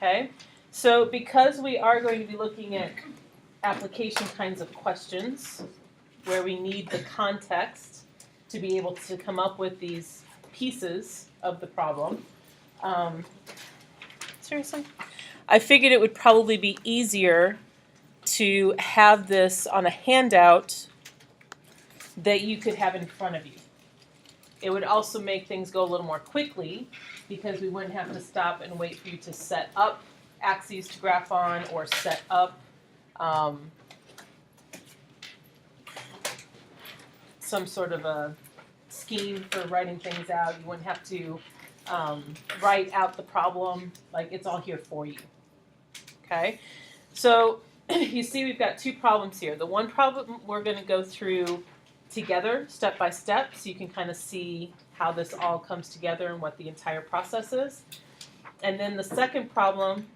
Okay, so because we are going to be looking at application kinds of questions where we need the context to be able to come up with these pieces of the problem, seriously? I figured it would probably be easier to have this on a handout that you could have in front of you. It would also make things go a little more quickly because we wouldn't have to stop and wait for you to set up axes to graph on or set up some sort of a scheme for writing things out. You wouldn't have to write out the problem. Like, it's all here for you. Okay? So you see we've got two problems here. The one problem we're going to go through together, step by step, so you can kind of see how this all comes together and what the entire process is. And then the second problem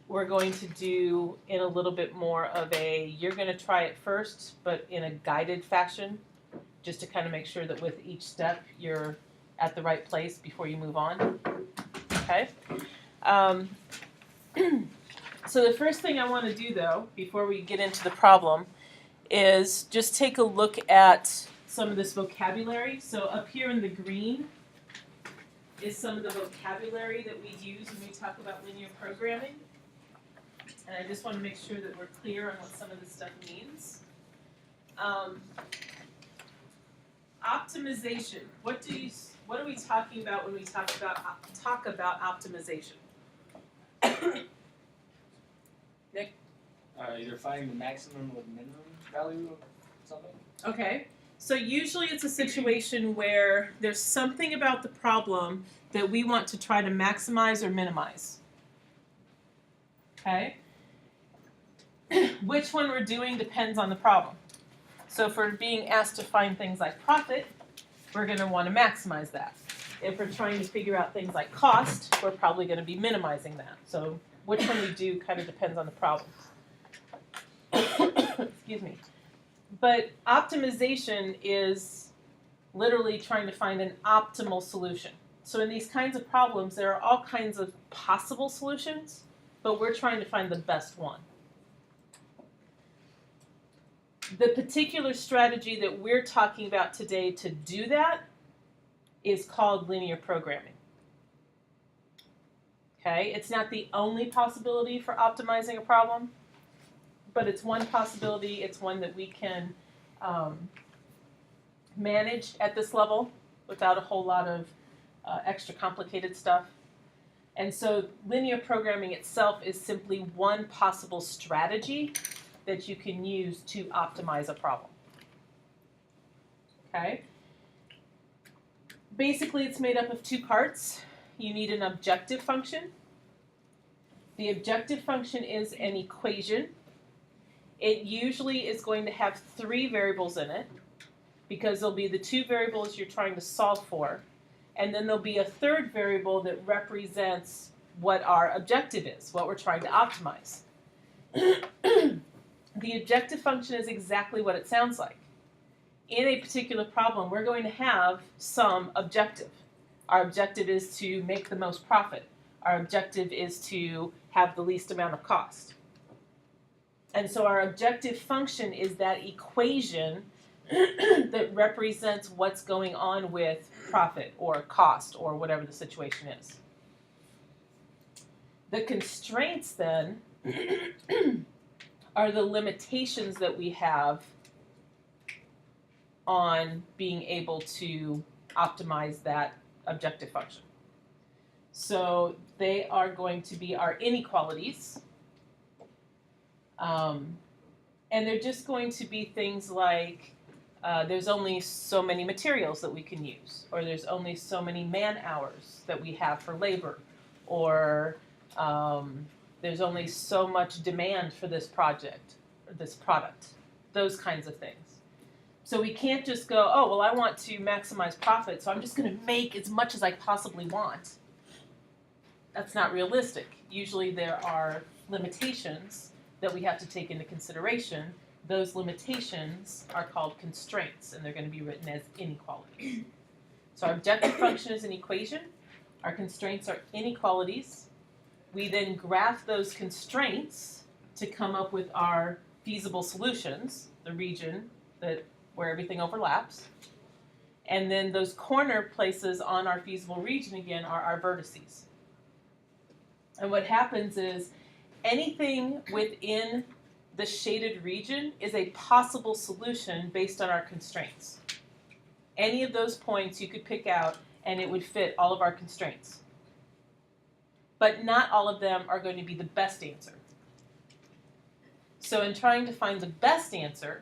we're going to do in a little bit more of a, you're going to try it first, but in a guided fashion, just to kind of make sure that with each step you're at the right place before you move on. Okay? So the first thing I want to do, though, before we get into the problem, is just take a look at some of this vocabulary. So up here in the green is some of the vocabulary that we use when we talk about linear programming. And I just want to make sure that we're clear on what some of this stuff means. Optimization. What are we talking about when we talk about optimization? Nick? Either finding the maximum or minimum value of something. Okay. So usually it's a situation where there's something about the problem that we want to try to maximize or minimize. Okay? Which one we're doing depends on the problem. So if we're being asked to find things like profit, we're going to want to maximize that. If we're trying to figure out things like cost, we're probably going to be minimizing that. So which one we do kind of depends on the problem. Excuse me. But optimization is literally trying to find an optimal solution. So in these kinds of problems, there are all kinds of possible solutions, but we're trying to find the best one. The particular strategy that we're talking about today to do that is called linear programming. Okay, it's not the only possibility for optimizing a problem, but it's one possibility. It's one that we can manage at this level without a whole lot of extra complicated stuff. And so linear programming itself is simply one possible strategy that you can use to optimize a problem. Okay? Basically, it's made up of two parts. You need an objective function. The objective function is an equation. It usually is going to have three variables in it because there'll be the two variables you're trying to solve for, and then there'll be a third variable that represents what our objective is, what we're trying to optimize. The objective function is exactly what it sounds like. In a particular problem, we're going to have some objective. Our objective is to make the most profit. Our objective is to have the least amount of cost. And so our objective function is that equation that represents what's going on with profit or cost or whatever the situation is. The constraints then are the limitations that we have on being able to optimize that objective function. So they are going to be our inequalities. And they're just going to be things like there's only so many materials that we can use, or there's only so many man hours that we have for labor, or there's only so much demand for this project, or this product, those kinds of things. So we can't just go, oh, well, I want to maximize profit, so I'm just going to make as much as I possibly want. That's not realistic. Usually there are limitations that we have to take into consideration. Those limitations are called constraints, and they're going to be written as inequalities. So our objective function is an equation. Our constraints are inequalities. We then graph those constraints to come up with our feasible solutions, the region where everything overlaps. And then those corner places on our feasible region again are our vertices. And what happens is anything within the shaded region is a possible solution based on our constraints. Any of those points you could pick out and it would fit all of our constraints. But not all of them are going to be the best answer. So in trying to find the best answer,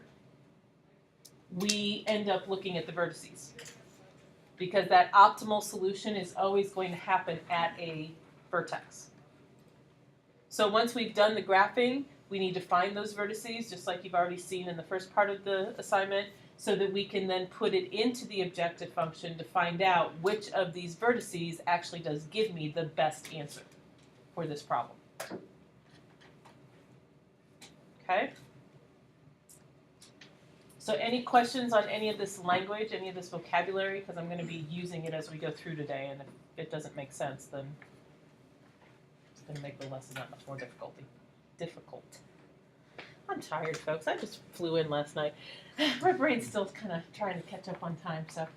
we end up looking at the vertices. Because that optimal solution is always going to happen at a vertex. So once we've done the graphing, we need to find those vertices, just like you've already seen in the first part of the assignment, so that we can then put it into the objective function to find out which of these vertices actually does give me the best answer for this problem. Okay? So any questions on any of this language, any of this vocabulary? Because I'm going to be using it as we go through today, and if it doesn't make sense, then it's going to make the lesson that much more difficult. I'm tired, folks. I just flew in last night. My brain's still kind of trying to catch up on time, so.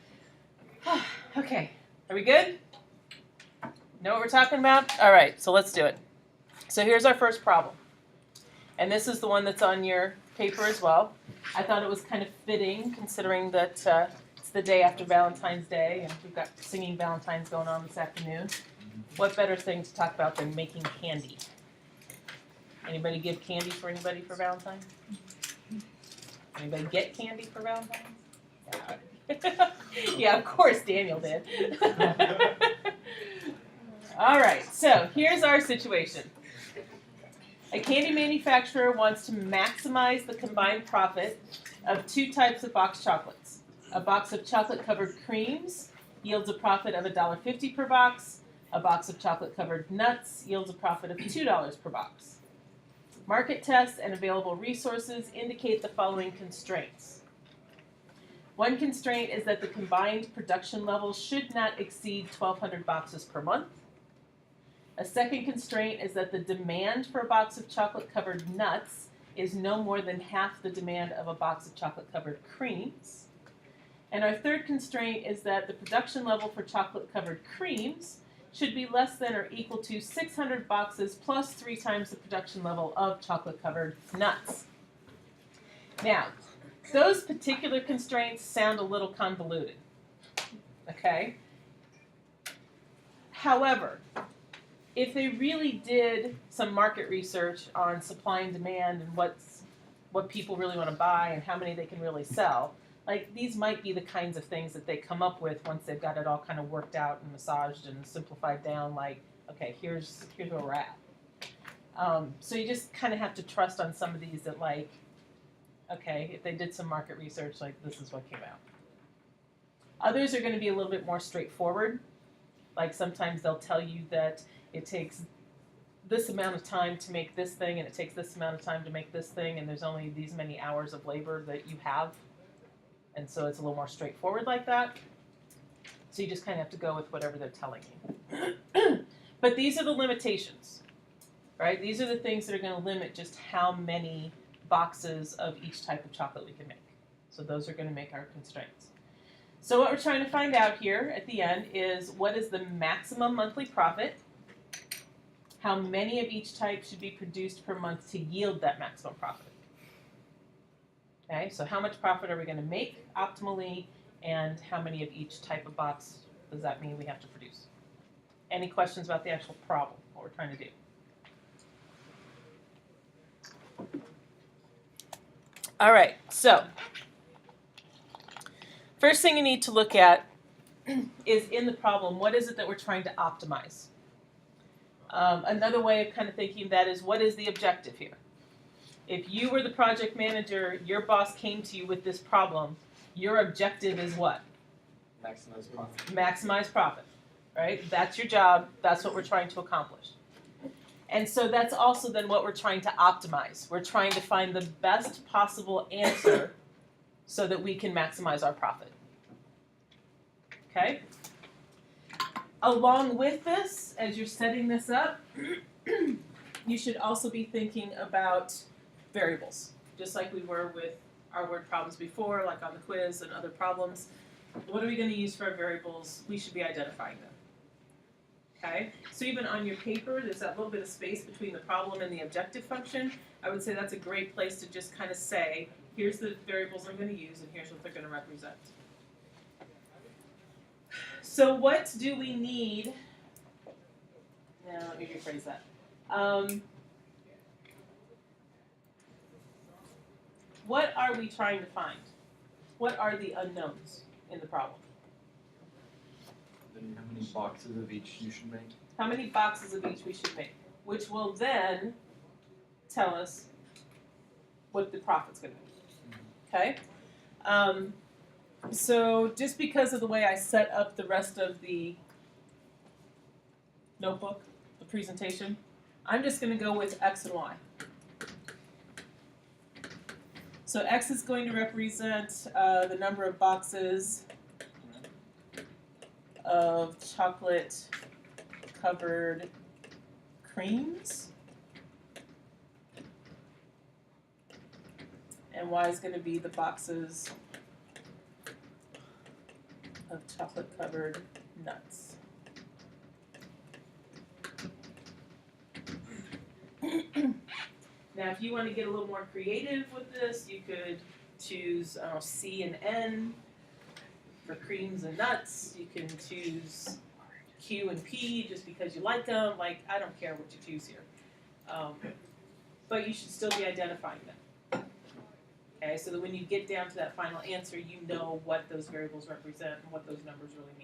Okay, are we good? Know what we're talking about? All right, so let's do it. So here's our first problem. And this is the one that's on your paper as well. I thought it was kind of fitting, considering that it's the day after Valentine's Day, and we've got singing Valentine's going on this afternoon. What better thing to talk about than making candy? Anybody give candy for anybody for Valentine's? Anybody get candy for Valentine's? Yeah, yeah, of course Daniel did. All right, so here's our situation. A candy manufacturer wants to maximize the combined profit of two types of box chocolates. A box of chocolate-covered creams yields a profit of $1.50 per box. A box of chocolate-covered nuts yields a profit of $2 per box. Market tests and available resources indicate the following constraints. One constraint is that the combined production level should not exceed 1,200 boxes per month. A second constraint is that the demand for a box of chocolate-covered nuts is no more than half the demand of a box of chocolate-covered creams. And our third constraint is that the production level for chocolate-covered creams should be less than or equal to 600 boxes plus 3 times the production level of chocolate-covered nuts. Now, those particular constraints sound a little convoluted, okay? However, if they really did some market research on supply and demand and what people really want to buy and how many they can really sell, like these might be the kinds of things that they come up with once they've got it all kind of worked out and massaged and simplified down, like, okay, here's where we're at. So you just kind of have to trust on some of these that, like, okay, if they did some market research, like this is what came out. Others are going to be a little bit more straightforward. Like sometimes they'll tell you that it takes this amount of time to make this thing and it takes this amount of time to make this thing and there's only these many hours of labor that you have. And so it's a little more straightforward like that. So you just kind of have to go with whatever they're telling you. But these are the limitations, right? These are the things that are going to limit just how many boxes of each type of chocolate we can make. So those are going to make our constraints. So what we're trying to find out here at the end is what is the maximum monthly profit, how many of each type should be produced per month to yield that maximum profit. Okay, so how much profit are we going to make optimally, and how many of each type of box does that mean we have to produce? Any questions about the actual problem, what we're trying to do? All right, so first thing you need to look at is in the problem, what is it that we're trying to optimize? Another way of kind of thinking that is, what is the objective here? If you were the project manager, your boss came to you with this problem, your objective is what? Maximize profit. Maximize profit, right? That's your job. That's what we're trying to accomplish. And so that's also then what we're trying to optimize. We're trying to find the best possible answer so that we can maximize our profit. Okay? Along with this, as you're setting this up, you should also be thinking about variables, just like we were with our word problems before, like on the quiz and other problems. What are we going to use for our variables? We should be identifying them. Okay? So even on your paper, there's that little bit of space between the problem and the objective function. I would say that's a great place to just kind of say, here's the variables I'm going to use and here's what they're going to represent. So what do we need? Now, let me rephrase that. What are we trying to find? What are the unknowns in the problem? Then how many boxes of each you should make? How many boxes of each we should make, which will then tell us what the profit's going to be. Okay? So just because of the way I set up the rest of the notebook, the presentation, I'm just going to go with X and Y. So X is going to represent the number of boxes of chocolate covered creams. And Y is going to be the boxes of chocolate covered nuts. Now, if you want to get a little more creative with this, you could choose C and N for creams and nuts. You can choose Q and P just because you like them. Like, I don't care what you choose here. But you should still be identifying them. Okay, so that when you get down to that final answer, you know what those variables represent and what those numbers really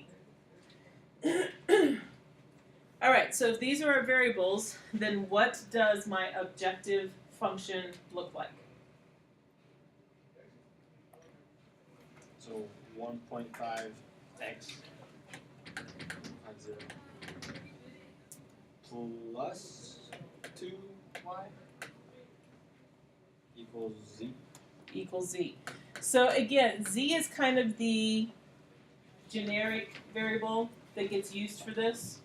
mean. All right, so if these are our variables, then what does my objective function look like? So 1.5x plus 2y equals z. Equals z. So again, z is kind of the generic variable that gets used for this.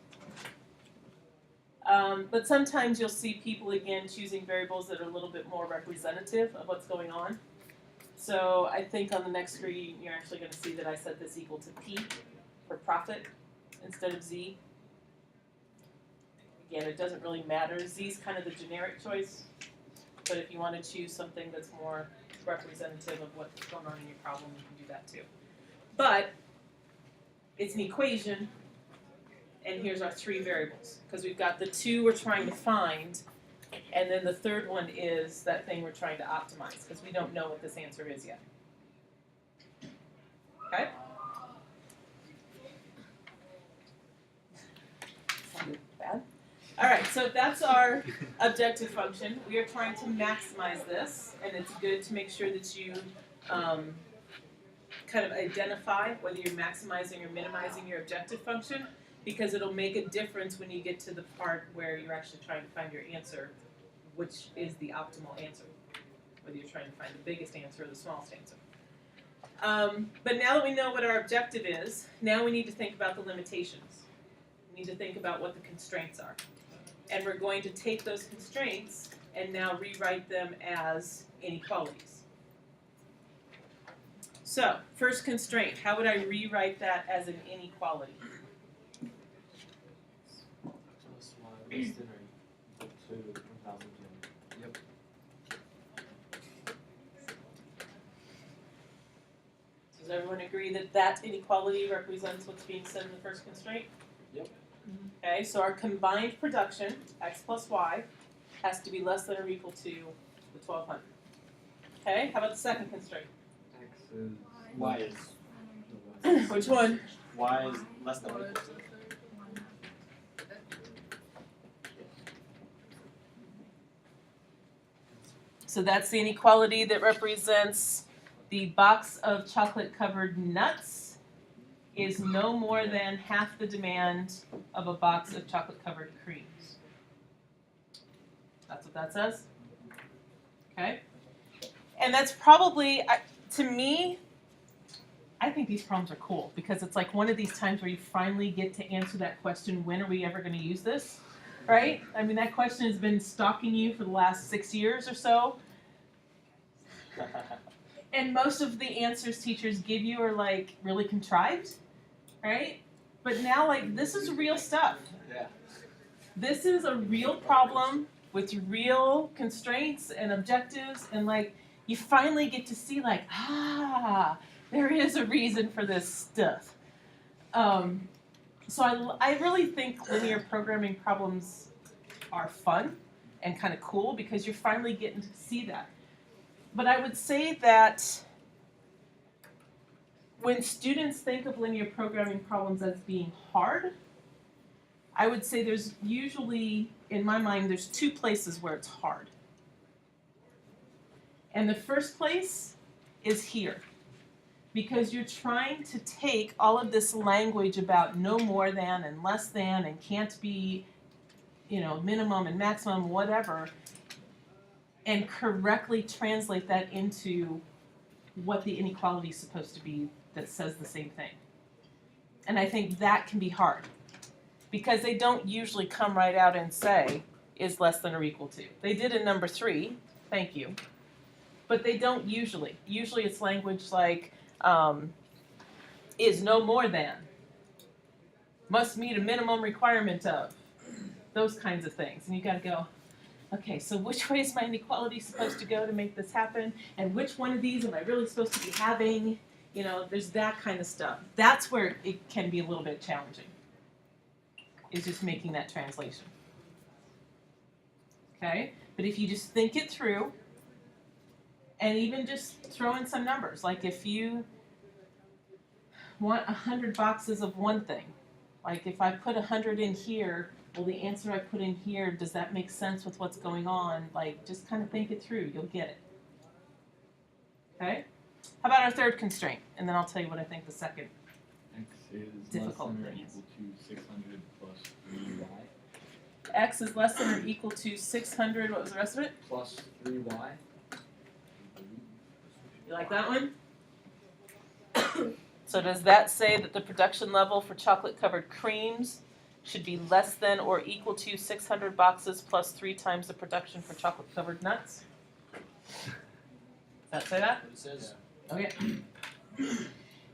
But sometimes you'll see people, again, choosing variables that are a little bit more representative of what's going on. So I think on the next screen, you're actually going to see that I set this equal to P for profit instead of Z. Again, it doesn't really matter. Z is kind of the generic choice. But if you want to choose something that's more representative of what's going on in your problem, you can do that too. But it's an equation. And here's our three variables, because we've got the two we're trying to find, and then the third one is that thing we're trying to optimize, because we don't know what this answer is yet. Okay? Sounded bad. All right, so if that's our objective function, we are trying to maximize this, and it's good to make sure that you kind of identify whether you're maximizing or minimizing your objective function, because it'll make a difference when you get to the part where you're actually trying to find your answer, which is the optimal answer, whether you're trying to find the biggest answer or the smallest answer. But now that we know what our objective is, now we need to think about the limitations. We need to think about what the constraints are. And we're going to take those constraints and now rewrite them as inequalities. So, first constraint, how would I rewrite that as an inequality? Plus y less than or equal to 1,010. Yep. Does everyone agree that that inequality represents what's being said in the first constraint? Yep. Okay, so our combined production, x plus y, has to be less than or equal to the 1,200. Okay, how about the second constraint? X is Y is Which one? y is less than or equal to. So that's the inequality that represents the box of chocolate-covered nuts is no more than half the demand of a box of chocolate-covered creams. That's what that says. Okay? And that's probably, to me, I think these problems are cool because it's like one of these times where you finally get to answer that question, when are we ever going to use this? right? I mean, that question has been stalking you for the last 6 years or so. And most of the answers teachers give you are like really contrived, right? But now, like, this is real stuff. Yeah. This is a real problem with real constraints and objectives, and like, you finally get to see, like, there is a reason for this stuff. So I really think linear programming problems are fun and kind of cool because you're finally getting to see that. But I would say that when students think of linear programming problems as being hard, I would say there's usually, in my mind, there's 2 places where it's hard. And the first place is here. Because you're trying to take all of this language about no more than and less than and can't be, minimum and maximum, whatever, and correctly translate that into what the inequality is supposed to be that says the same thing. And I think that can be hard because they don't usually come right out and say is less than or equal to. They did in number 3, thank you, but they don't usually. Usually it's language like is no more than, must meet a minimum requirement of, those kinds of things. And you gotta go, okay, so which way is my inequality supposed to go to make this happen? And which one of these am I really supposed to be having? There's that kind of stuff. That's where it can be a little bit challenging, is just making that translation. Okay? But if you just think it through, and even just throw in some numbers, like if you want 100 boxes of one thing, like if I put 100 in here, well, the answer I put in here, does that make sense with what's going on? Like, just kind of think it through, you'll get it. Okay? How about our third constraint? And then I'll tell you what I think the second X is difficult less than or thing is. equal to 600 plus 3y. X is less than or equal to 600, what was the rest of it? Plus 3y. You like that one? So does that say that the production level for chocolate-covered creams should be less than or equal to 600 boxes plus 3 times the production for chocolate-covered nuts? Does that say that? What it says. Okay.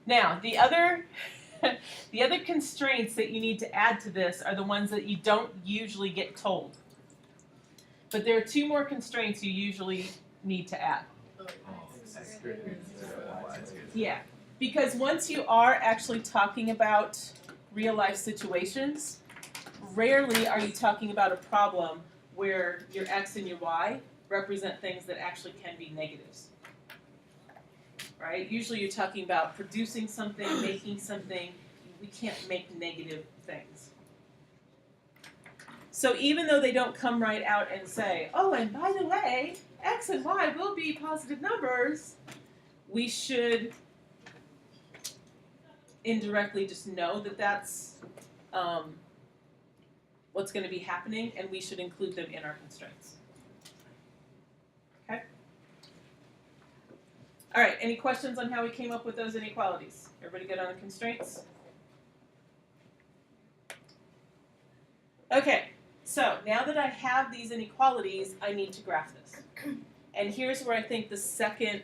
Now, the other constraints that you need to add to this are the ones that you don't usually get told. But there are 2 more constraints you usually need to add. X greater than 0, y is greater than Yeah, because once you are actually talking about real life situations, rarely are you talking about a problem where your x and your y represent things that actually can be negatives. Right? Usually you're talking about producing something, making something. We can't make negative things. So even though they don't come right out and say, oh, and by the way, x and y will be positive numbers, we should indirectly just know that that's what's going to be happening, and we should include them in our constraints. Okay? All right, any questions on how we came up with those inequalities? Everybody good on the constraints? Okay, so now that I have these inequalities, I need to graph this. And here's where I think the second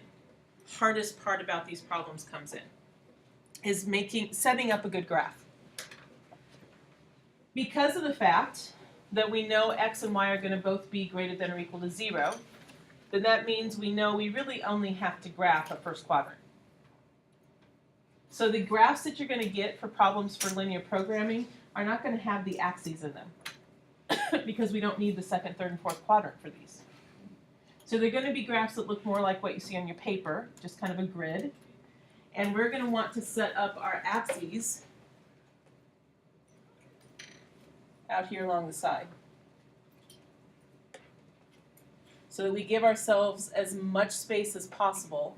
hardest part about these problems comes in, is setting up a good graph. Because of the fact that we know x and y are going to both be greater than or equal to 0, then that means we know we really only have to graph a first quadrant. So the graphs that you're going to get for problems for linear programming are not going to have the axes in them because we don't need the second, third, and fourth quadrant for these. So they're going to be graphs that look more like what you see on your paper, just kind of a grid. And we're going to want to set up our axes out here along the side, so that we give ourselves as much space as possible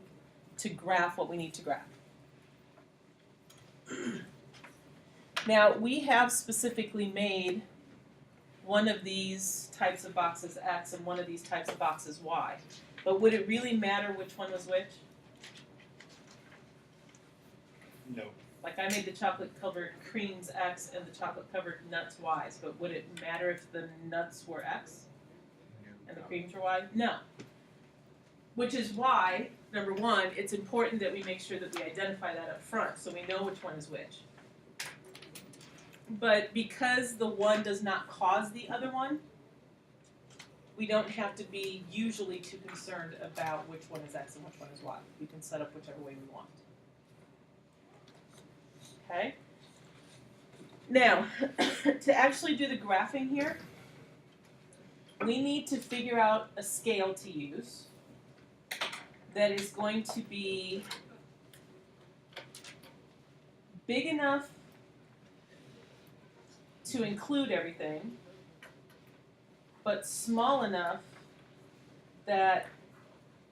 to graph what we need to graph. Now, we have specifically made one of these types of boxes X and one of these types of boxes Y. But would it really matter which one was which? No. Like I made the chocolate covered creams X and the chocolate covered nuts Y's, but would it matter if the nuts were X and the creams were Y? No. Which is why, number one, it's important that we make sure that we identify that up front so we know which one is which. But because the one does not cause the other one, we don't have to be usually too concerned about which one is X and which one is Y. We can set up whichever way we want. Okay? Now, to actually do the graphing here, we need to figure out a scale to use that is going to be big enough to include everything, but small enough that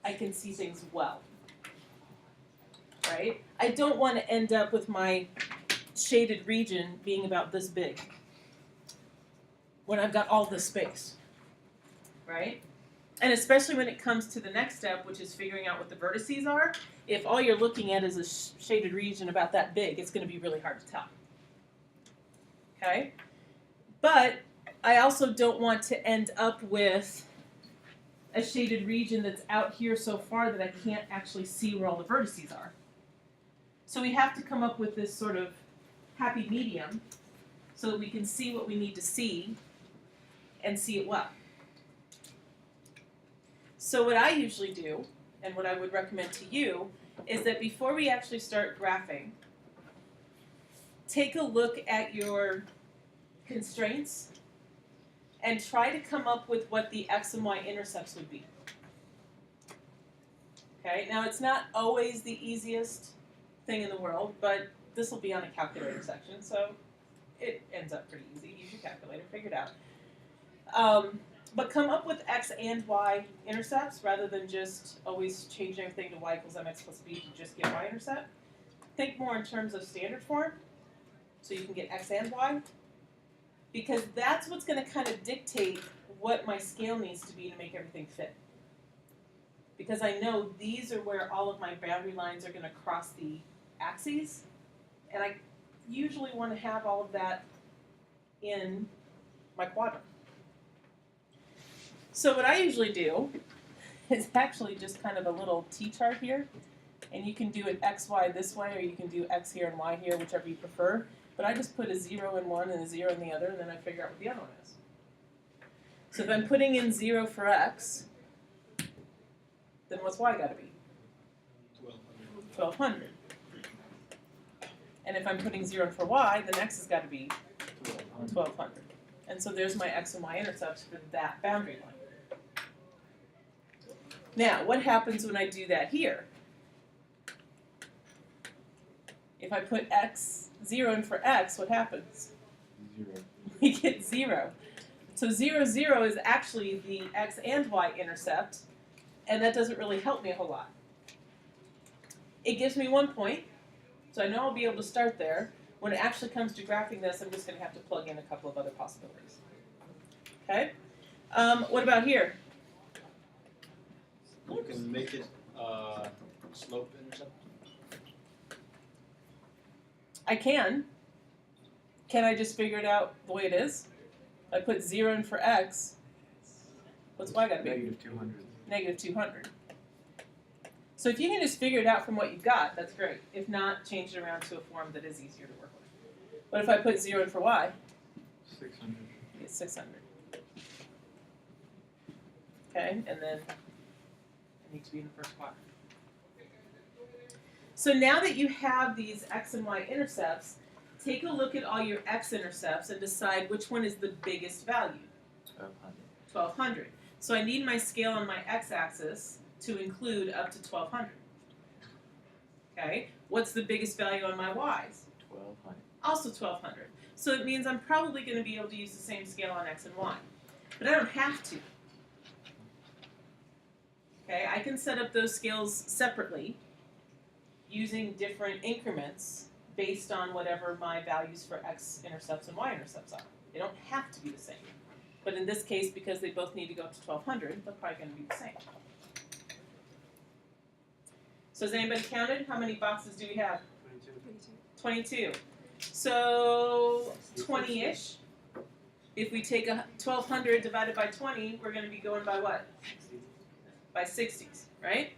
I can see things well. Right? I don't want to end up with my shaded region being about this big when I've got all this space. Right? And especially when it comes to the next step, which is figuring out what the vertices are, if all you're looking at is a shaded region about that big, it's going to be really hard to tell. Okay? But I also don't want to end up with a shaded region that's out here so far that I can't actually see where all the vertices are. So we have to come up with this sort of happy medium so that we can see what we need to see and see it well. So what I usually do, and what I would recommend to you, is that before we actually start graphing, take a look at your constraints and try to come up with what the X and Y intercepts would be. Okay, now it's not always the easiest thing in the world, but this will be on a calculator section, so it ends up pretty easy. Use your calculator, figure it out. But come up with X and Y intercepts rather than just always changing everything to Y equals mx plus b to just get Y intercept. Think more in terms of standard form, so you can get X and Y, because that's what's going to kind of dictate what my scale needs to be to make everything fit. Because I know these are where all of my boundary lines are going to cross the axes, and I usually want to have all of that in my quadrant. So what I usually do is actually just kind of a little t-chart here, and you can do it x, y this way, or you can do x here and y here, whichever you prefer. But I just put a 0 in one and a 0 in the other, and then I figure out what the other one is. So if I'm putting in 0 for x, then what's y got to be? 1200. And if I'm putting 0 in for y, then x has got to be 1200. And so there's my x and y intercepts for that boundary line. Now, what happens when I do that here? If I put 0 in for x, what happens? 0. We get 0. So 0, 0 is actually the x and y intercept, and that doesn't really help me a whole lot. It gives me 1 point, so I know I'll be able to start there. When it actually comes to graphing this, I'm just going to have to plug in a couple of other possibilities. Okay? What about here? You can make it slope intercept. I can. Can I just figure it out the way it is? I put 0 in for x. What's y got to be? Negative 200. Negative 200. So if you can just figure it out from what you've got, that's great. If not, change it around to a form that is easier to work with. But if I put 0 in for y? 600. It's 600. Okay, and then I need to be in the first quadrant. So now that you have these x and y intercepts, take a look at all your x intercepts and decide which one is the biggest value. 1200. 1200. So I need my scale on my x-axis to include up to 1200. Okay, what's the biggest value on my y's? 1200. Also 1200. So it means I'm probably going to be able to use the same scale on x and y. But I don't have to. Okay, I can set up those scales separately using different increments based on whatever my values for x-intercepts and y-intercepts are. They don't have to be the same. But in this case, because they both need to go up to 1200, they're probably going to be the same. So has anybody counted? How many boxes do we have? 22. 22. So 20-ish. If we take 1,200 divided by 20, we're going to be going by what? By 60s, right?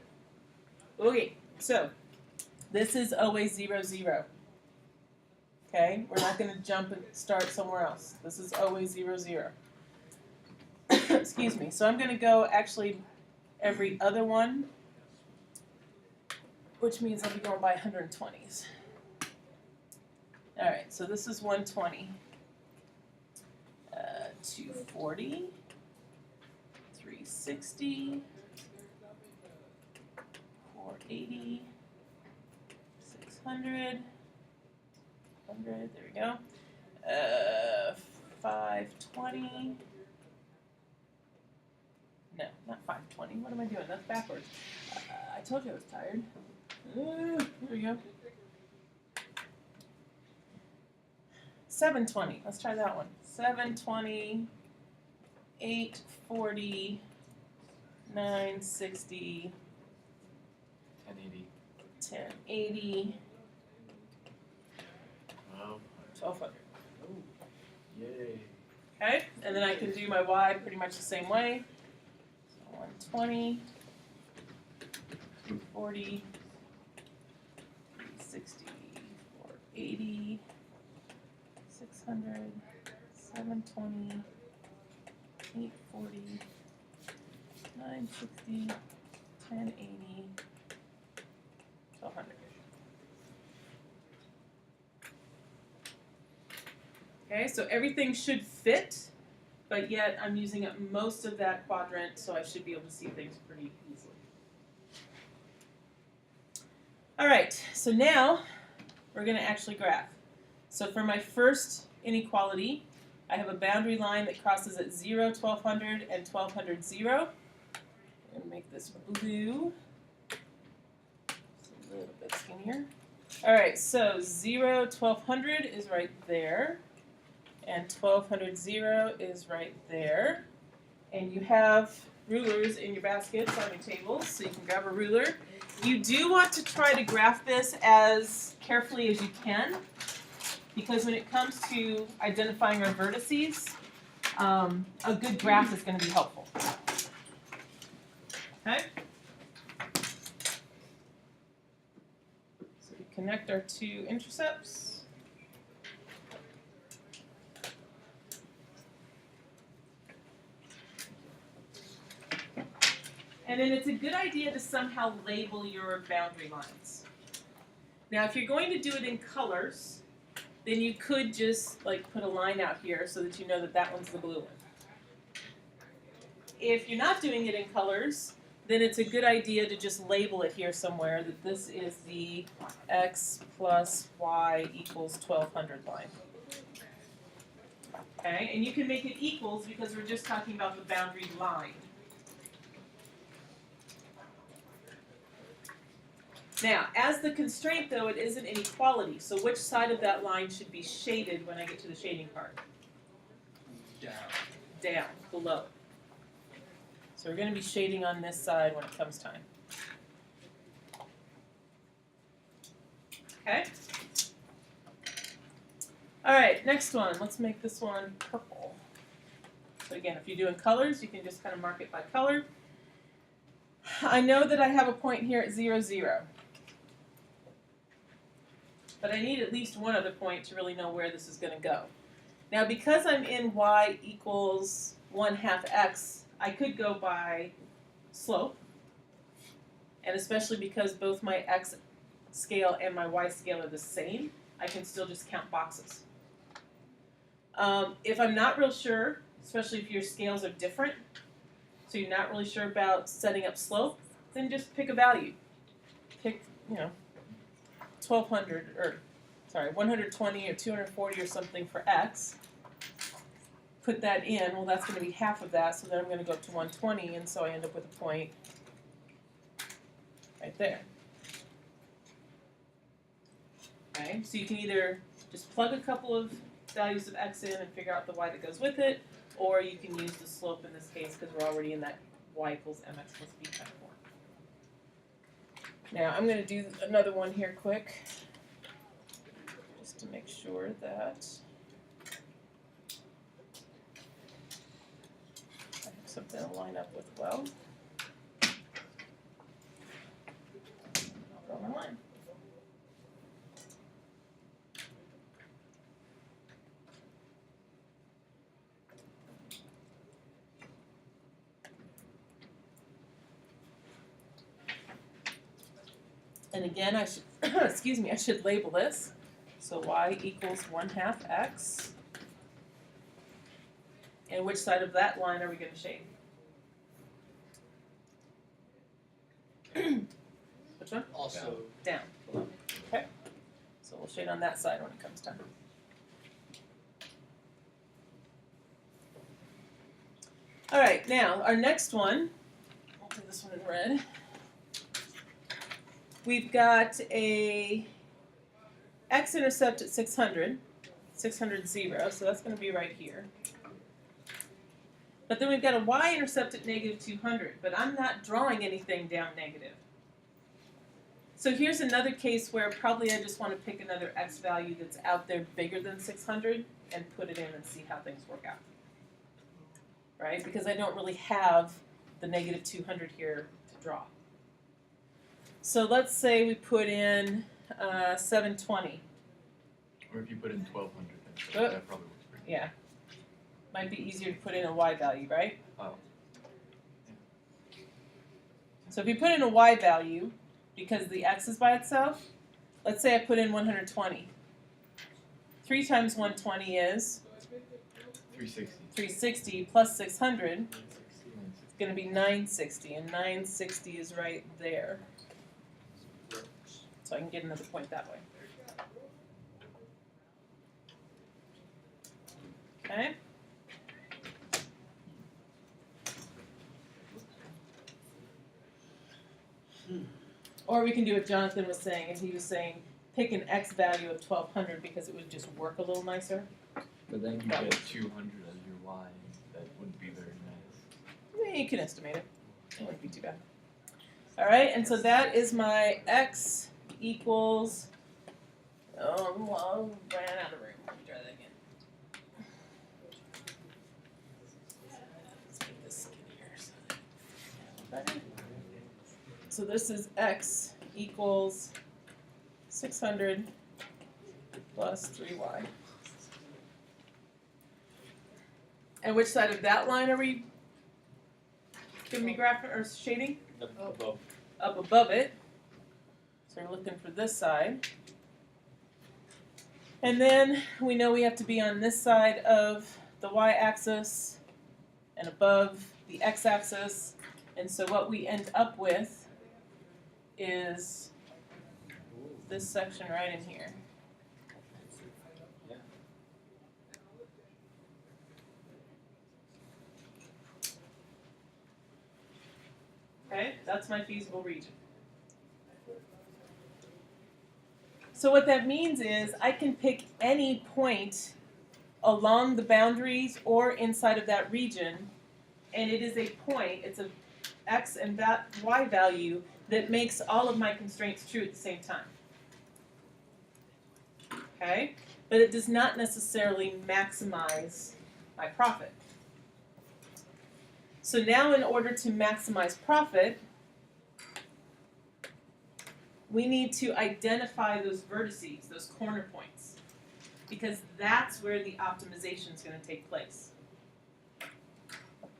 Okay, so this is always 0, 0. Okay, we're not going to jump and start somewhere else. This is always 0, 0. Excuse me. So I'm going to go actually every other one, which means I'll be going by 120s. All right, so this is 120. 240, 360, 480, 600, 100, there we go, 520, no, not 520, what am I doing, that's backwards, I told you I was tired, here we go, 720, let's try that one. 720, 840, 960, 1080. 1080, Wow. 1200. Yay. Okay, and then I can do my Y pretty much the same way. So 120, 240, 360, 480, 600. 720, 840, 960, 1080, 1200. Okay, so everything should fit, but yet I'm using up most of that quadrant, so I should be able to see things pretty easily. All right, so now we're going to actually graph. So for my first inequality, I have a boundary line that crosses at 0, 1200, and 1200, 0. I'm going to make this blue. It's a little bit skinnier. All right, so 0, 1200 is right there, and 1200, 0 is right there. And you have rulers in your baskets on your tables, so you can grab a ruler. You do want to try to graph this as carefully as you can, because when it comes to identifying our vertices, a good graph is going to be helpful. Okay? So we connect our two intercepts. And then it's a good idea to somehow label your boundary lines. Now, if you're going to do it in colors, then you could just like put a line out here so that you know that that one's the blue one. If you're not doing it in colors, then it's a good idea to just label it here somewhere that this is the x plus y equals 1200 line. Okay, and you can make it equals because we're just talking about the boundary line. Now, as the constraint, though, it is an inequality. So which side of that line should be shaded when I get to the shading part? Down. Down, below. So we're going to be shading on this side when it comes time. Okay? All right, next one. Let's make this one purple. So again, if you're doing colors, you can just kind of mark it by color. I know that I have a point here at 0, 0. But I need at least one other point to really know where this is going to go. Now, because I'm in y equals 1/2 x, I could go by slope. And especially because both my x scale and my y scale are the same, I can still just count boxes. If I'm not real sure, especially if your scales are different, so you're not really sure about setting up slope, then just pick a value. Pick, 120 or 240 or something for x. Put that in, well that's going to be half of that, so then I'm going to go up to 120, and so I end up with a point right there. Okay, so you can either just plug a couple of values of x in and figure out the y that goes with it, or you can use the slope in this case because we're already in that y equals mx plus b kind of form. Now I'm going to do another one here quick. to make sure that I have something to line up with well. I'll draw my line. And again, I should, excuse me, I should label this. So y equals 1/2 x. And which side of that line are we going to shade? Which one? Also, Down. Below. Okay. So we'll shade on that side when it comes time. All right, now our next one, I'll do this one in red. We've got a x-intercept at 600, 0, so that's going to be right here. But then we've got a y-intercept at negative 200, but I'm not drawing anything down negative. So here's another case where probably I just want to pick another x value that's out there bigger than 600 and put it in and see how things work out. Right? Because I don't really have the negative 200 here to draw. So let's say we put in 720. Or if you put in 1200, then Oh. that probably works pretty Yeah. Might be easier to put in a y value, right? Oh. So if you put in a y value, because the x is by itself, let's say I put in 120. 3 times 120 is 360. 360 plus 600. 960. It's going to be 960, and 960 is right there. So I can get another point that way. Okay? Or we can do what Jonathan was saying, and he was saying pick an x value of 1200 because it would just work a little nicer. but then You get 200 as your y. That wouldn't be very nice. You can estimate it. It wouldn't be too bad. All right, and so that is my x equals. Well, ran out of room. Let me try that again. Let's make this skinnier. So this is x equals 600 plus 3y. And which side of that line are we going to be graphing or shading? above. Up above it. So we're looking for this side. And then we know we have to be on this side of the y-axis and above the x-axis. And so what we end up with is this section right in here. Yeah. Okay, that's my feasible region. So what that means is I can pick any point along the boundaries or inside of that region, and it is a point, it's a x and that y value that makes all of my constraints true at the same time. Okay? But it does not necessarily maximize my profit. So now in order to maximize profit, we need to identify those vertices, those corner points, because that's where the optimization is going to take place.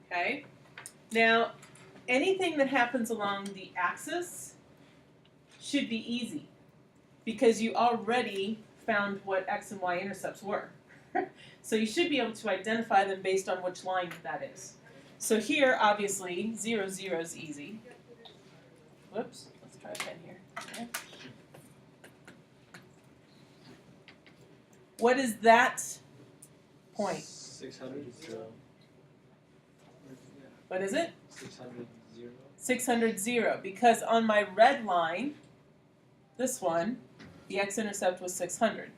Okay? Now, anything that happens along the axis should be easy, because you already found what x and y intercepts were. So you should be able to identify them based on which line that is. So here, obviously, 0, 0 is easy. Whoops, let's try a pen here. Okay. What is that point? 600, 0. What is it? 600, 0. 600, 0. Because on my red line, this one, the x-intercept was 600.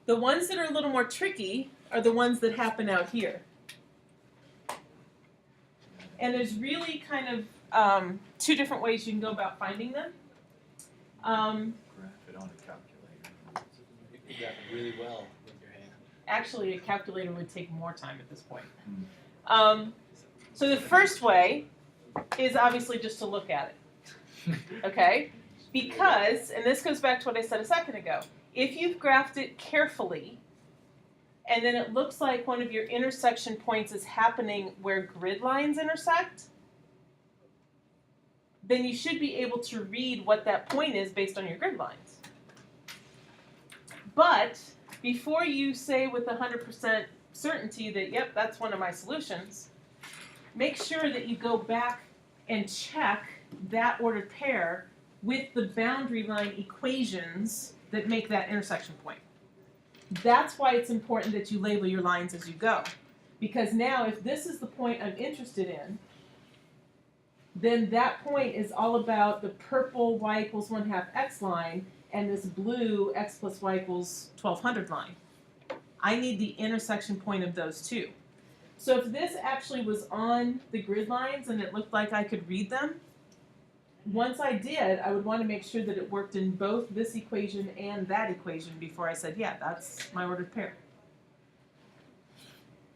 The ones that are a little more tricky are the ones that happen out here. And there's really kind of two different ways you can go about finding them. Graph it on a calculator. You can graph it really well with your hand. Actually, a calculator would take more time at this point. Hmm. So the first way is obviously just to look at it, okay? Because, and this goes back to what I said a second ago, if you've graphed it carefully, and then it looks like one of your intersection points is happening where grid lines intersect, then you should be able to read what that point is based on your grid lines. But before you say with 100% certainty that, yep, that's one of my solutions, make sure that you go back and check that ordered pair with the boundary line equations that make that intersection point. That's why it's important that you label your lines as you go. Because now if this is the point I'm interested in, then that point is all about the purple y equals 1/2 x line and this blue x plus y equals 1200 line. I need the intersection point of those two. So if this actually was on the grid lines and it looked like I could read them, once I did, I would want to make sure that it worked in both this equation and that equation before I said, yeah, that's my ordered pair.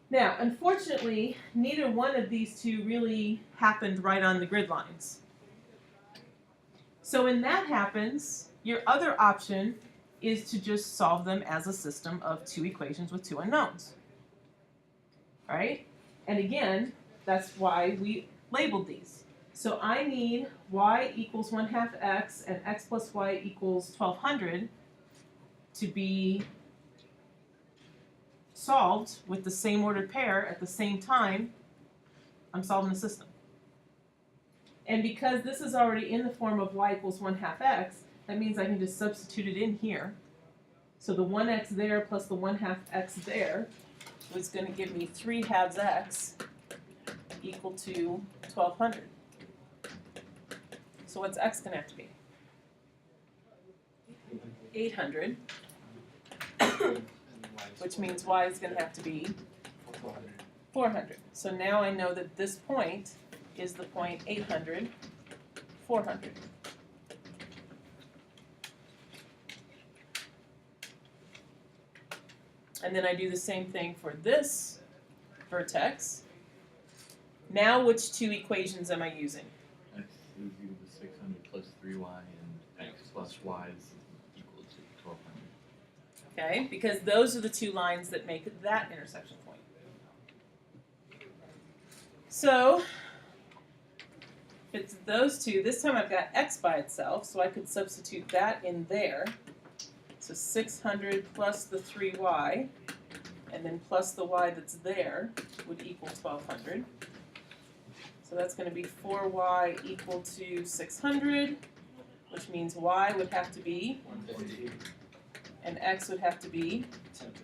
Now, unfortunately, neither one of these two really happened right on the grid lines. So when that happens, your other option is to just solve them as a system of two equations with two unknowns. Right? And again, that's why we labeled these. So I need y equals 1/2 x and x plus y equals 1200 to be solved with the same ordered pair at the same time. I'm solving a system. And because this is already in the form of y equals 1/2 x, that means I can just substitute it in here. So the 1x there plus the 1/2 x there is going to give me 3/2 x equal to 1200. So what's x going to have to be? 800, which means y is going to have to be 400. So now I know that this point is the point 800, 400. And then I do the same thing for this vertex. Now which two equations am I using? X is equal to 600 plus 3y, and x plus y is equal to 1200. Okay, because those are the two lines that make that intersection point. So, if it's those two, this time I've got x by itself, so I could substitute that in there. So 600 plus the 3y, and then plus the y that's there, would equal 1200. So that's going to be 4y equal to 600, which means y would have to be, 150, and x would have to be, 1050.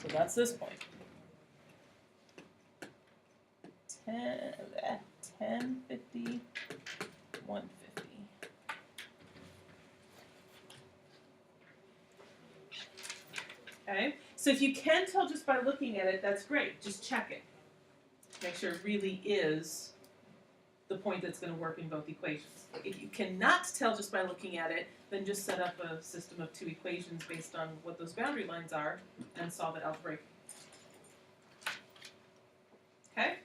so that's this point. 1050, 150. Okay, so if you can tell just by looking at it, that's great. Just check it. Make sure it really is the point that's going to work in both equations. If you cannot tell just by looking at it, then just set up a system of two equations based on what those boundary lines are and solve it algebraically. Okay?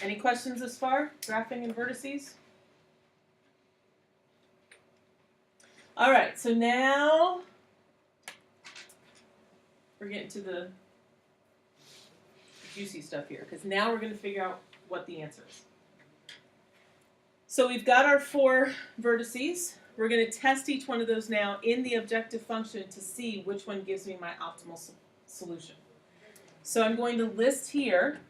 Any questions thus far? Graphing and vertices? All right, so now we're getting to the juicy stuff here, because now we're going to figure out what the answer is. So we've got our 4 vertices. We're going to test each one of those now in the objective function to see which one gives me my optimal solution. So I'm going to list here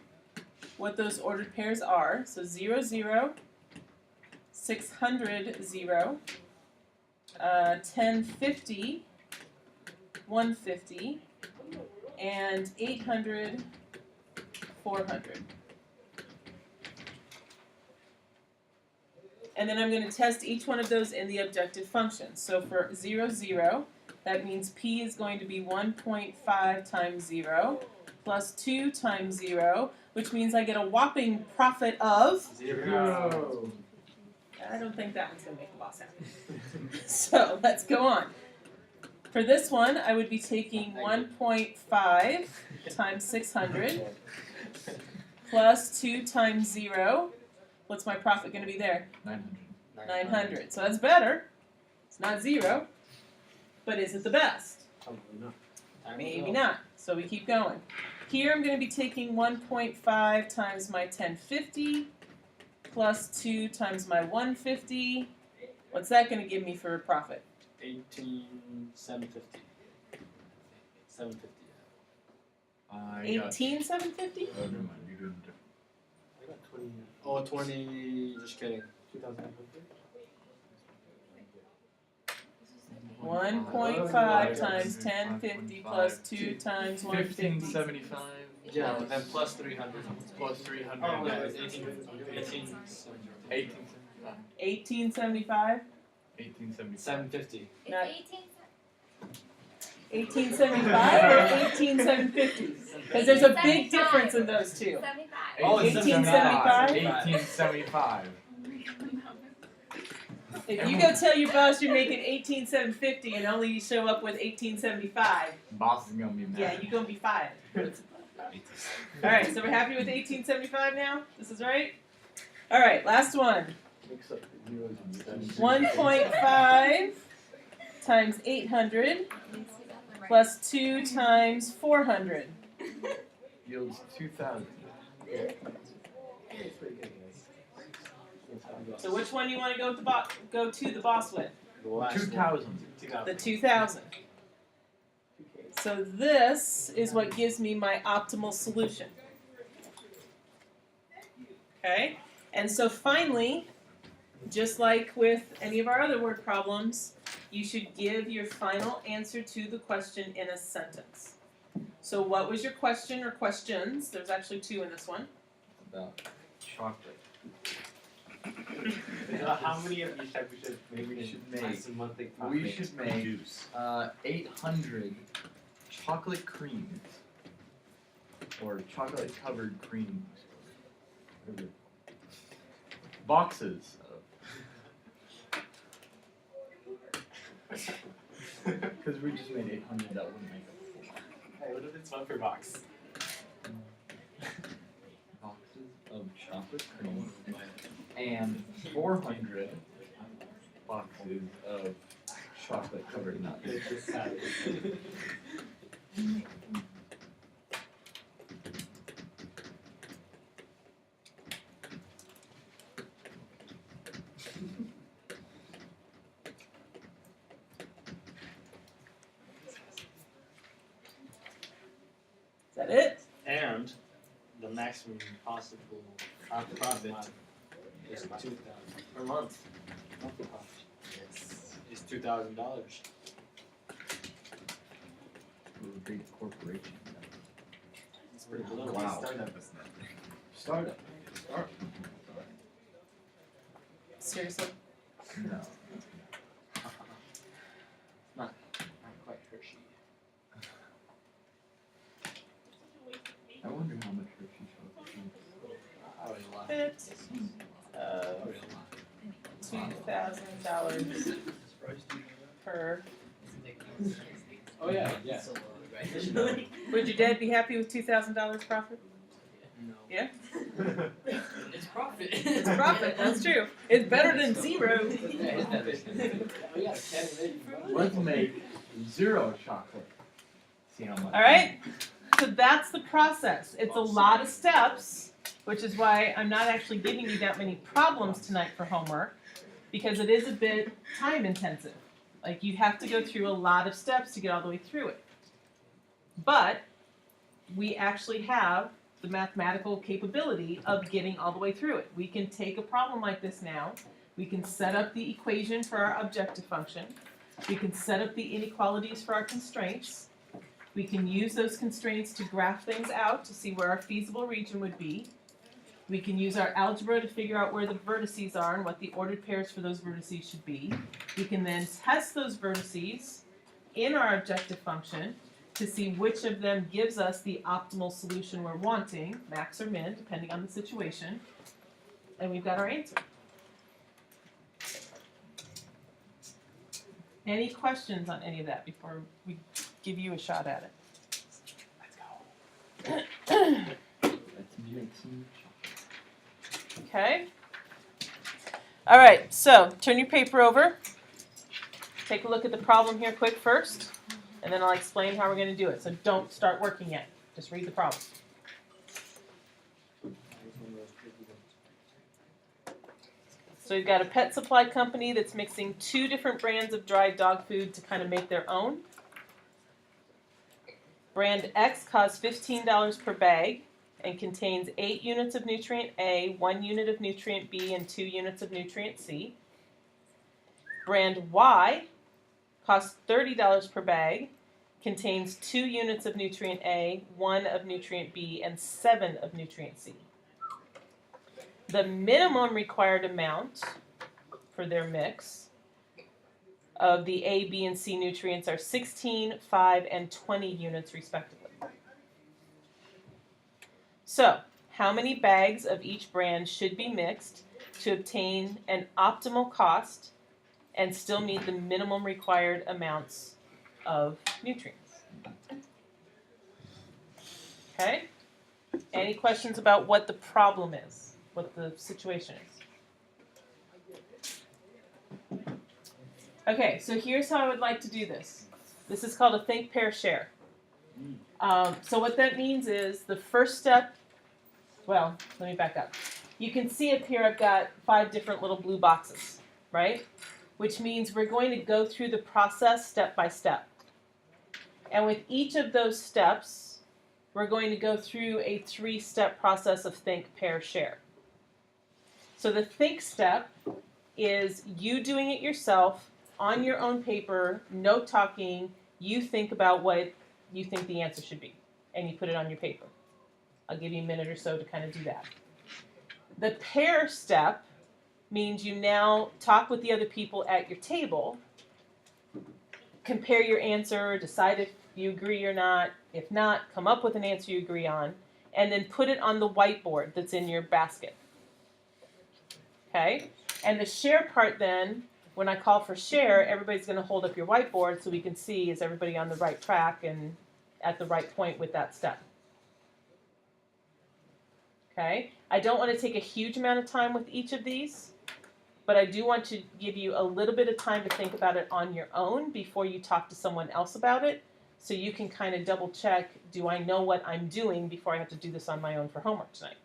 what those ordered pairs are. So 0, 0, 600, 0, 1050, 150, and 800, 400. And then I'm going to test each one of those in the objective function. So for 0, 0, that means p is going to be 1.5 times 0, plus 2 times 0, which means I get a whopping profit of, 0. I don't think that one's going to make the boss happy. So let's go on. For this one, I would be taking 1.5 times 600 plus 2 times 0. What's my profit going to be there? 900. 900. So that's better. It's not 0. But is it the best? Probably not. Maybe not. So we keep going. Here I'm going to be taking 1.5 times my 1050 plus 2 times my 150. What's that going to give me for a profit? 18,750. 750. 18,750? Oh, never mind. You're doing different. I got 20. Oh, 20. Just kidding. 2050. 1.5 times 1050 plus 2 times 150. 1575 Yeah, and then plus 300. plus 300. Oh, yeah, is 1875. 1875? 1875. 750. It's Not- 1875. 1875 or 18750? Because there's a big difference in those two. 75. Oh, it's 1875? 1875. If you go tell your boss you're making 18750 and only you show up with 1875, Boss is gonna be mad. yeah, you're gonna be fired. Alright, so we're happy with 1875 now? This is right? Alright, last one. Mix up the zeros and sevens. 1.5 times 800 plus 2 times 400. Yields 2,000. So which one do you want to go to the boss with? The last 2,000. The 2000. So this is what gives me my optimal solution. Okay? And so finally, just like with any of our other word problems, you should give your final answer to the question in a sentence. So what was your question or questions? There's actually 2 in this one. About chocolate. How many of these type we should maybe We should make make- some monthly We profit should make produce? 800 chocolate creams. Or chocolate covered creams. Boxes of. Because we just made 800, that wouldn't make it 4. Hey, what if it's one per box? Boxes of chocolate cream. And 400 boxes of chocolate covered nuts. It's just savage. Is that it? And the maximum possible profit is 2,000 per month. Monthly profit is $2,000. We're a big corporation. It's pretty little. Wow. Startup is not. Startup. Seriously? No. Not quite Hershey. I wonder how much Hershey chocolate is. Probably a lot. Bit of Probably a lot. $2,000 per. Oh yeah, yeah. Would your dad be happy with $2,000 profit? No. Yeah? It's profit. It's profit, that's true. It's better than 0. Let's make 0 chocolate. See how much. Alright? So that's the process. It's a lot of steps, which is why I'm not actually giving you that many problems tonight for homework, because it is a bit time intensive. Like, you have to go through a lot of steps to get all the way through it. But we actually have the mathematical capability of getting all the way through it. We can take a problem like this now. We can set up the equation for our objective function. We can set up the inequalities for our constraints. We can use those constraints to graph things out to see where our feasible region would be. We can use our algebra to figure out where the vertices are and what the ordered pairs for those vertices should be. We can then test those vertices in our objective function to see which of them gives us the optimal solution we're wanting, max or min, depending on the situation, and we've got our answer. Any questions on any of that before we give you a shot at it? Let's go. Let's make some chocolate. Okay. All right, so turn your paper over. Take a look at the problem here quick first, and then I'll explain how we're going to do it. So don't start working yet. Just read the problem. So we've got a pet supply company that's mixing 2 different brands of dried dog food to kind of make their own. Brand X costs $15 per bag and contains 8 units of nutrient A, 1 unit of nutrient B, and 2 units of nutrient C. Brand Y costs $30 per bag, contains 2 units of nutrient A, 1 of nutrient B, and 7 of nutrient C. The minimum required amount for their mix of the A, B, and C nutrients are 16, 5, and 20 units respectively. So, how many bags of each brand should be mixed to obtain an optimal cost and still meet the minimum required amounts of nutrients? Okay? Any questions about what the problem is? What the situation is? Okay, so here's how I would like to do this. This is called a think, pair, share. So what that means is the first step, well, let me back up. You can see up here I've got 5 different little blue boxes, right? Which means we're going to go through the process step by step. And with each of those steps, we're going to go through a 3-step process of think, pair, share. So the think step is you doing it yourself on your own paper, no talking. You think about what you think the answer should be, and you put it on your paper. I'll give you a minute or so to kind of do that. The pair step means you now talk with the other people at your table, compare your answer, decide if you agree or not. If not, come up with an answer you agree on, and then put it on the whiteboard that's in your basket. Okay? And the share part then, when I call for share, everybody's going to hold up your whiteboard so we can see is everybody on the right track and at the right point with that step. Okay? I don't want to take a huge amount of time with each of these, but I do want to give you a little bit of time to think about it on your own before you talk to someone else about it, so you can kind of double check, do I know what I'm doing before I have to do this on my own for homework tonight?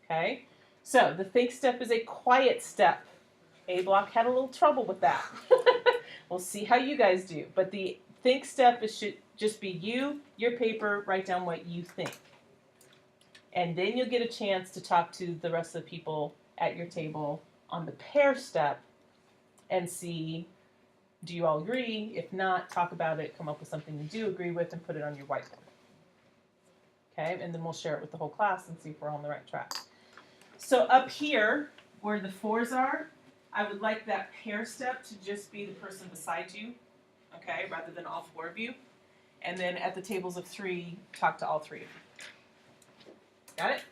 Okay? So the think step is a quiet step. A block had a little trouble with that. We'll see how you guys do. But the think step should just be you, your paper, write down what you think. And then you'll get a chance to talk to the rest of the people at your table on the pair step and see, do you all agree? If not, talk about it, come up with something you do agree with, and put it on your whiteboard. Okay, and then we'll share it with the whole class and see if we're on the right track. So up here, where the 4s are, I would like that pair step to just be the person beside you, okay, rather than all 4 of you. And then at the tables of 3, talk to all 3 of you. Got it?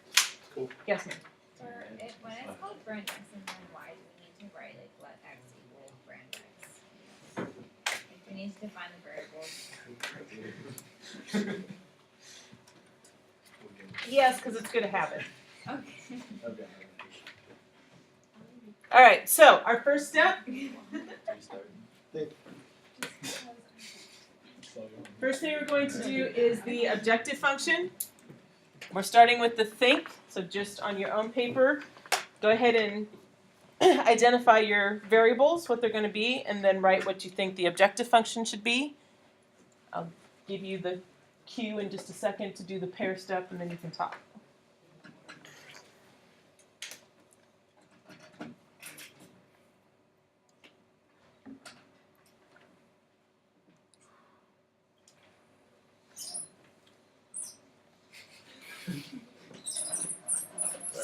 Cool. Yes, ma'am. When it's called brand X and brand Y, do we need to write like what X equals brand X? Like, we need to define the variables. Yes, because it's good to have it. Okay. Okay. All right, so our first step, first thing we're going to do is the objective function. We're starting with the think, so just on your own paper, go ahead and identify your variables, what they're going to be, and then write what you think the objective function should be. I'll give you the cue in just a second to do the pair step, and then you can talk.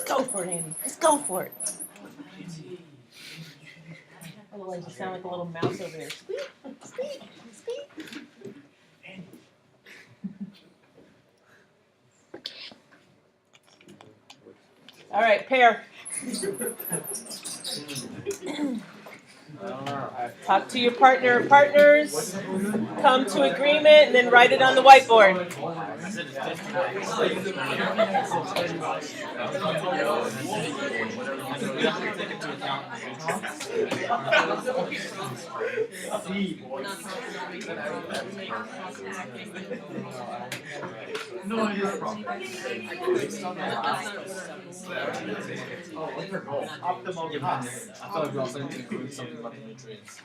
Go for it, Andy. Let's go for it. Otherwise, you sound like a little mouse over there. Squeak, squeak, squeak. All right, pair. I don't know. Talk to your partner or partners. Come to agreement and then write it on the whiteboard. We have to take into account. No, I just Optimal cost. I thought we also need to include something about the nutrients.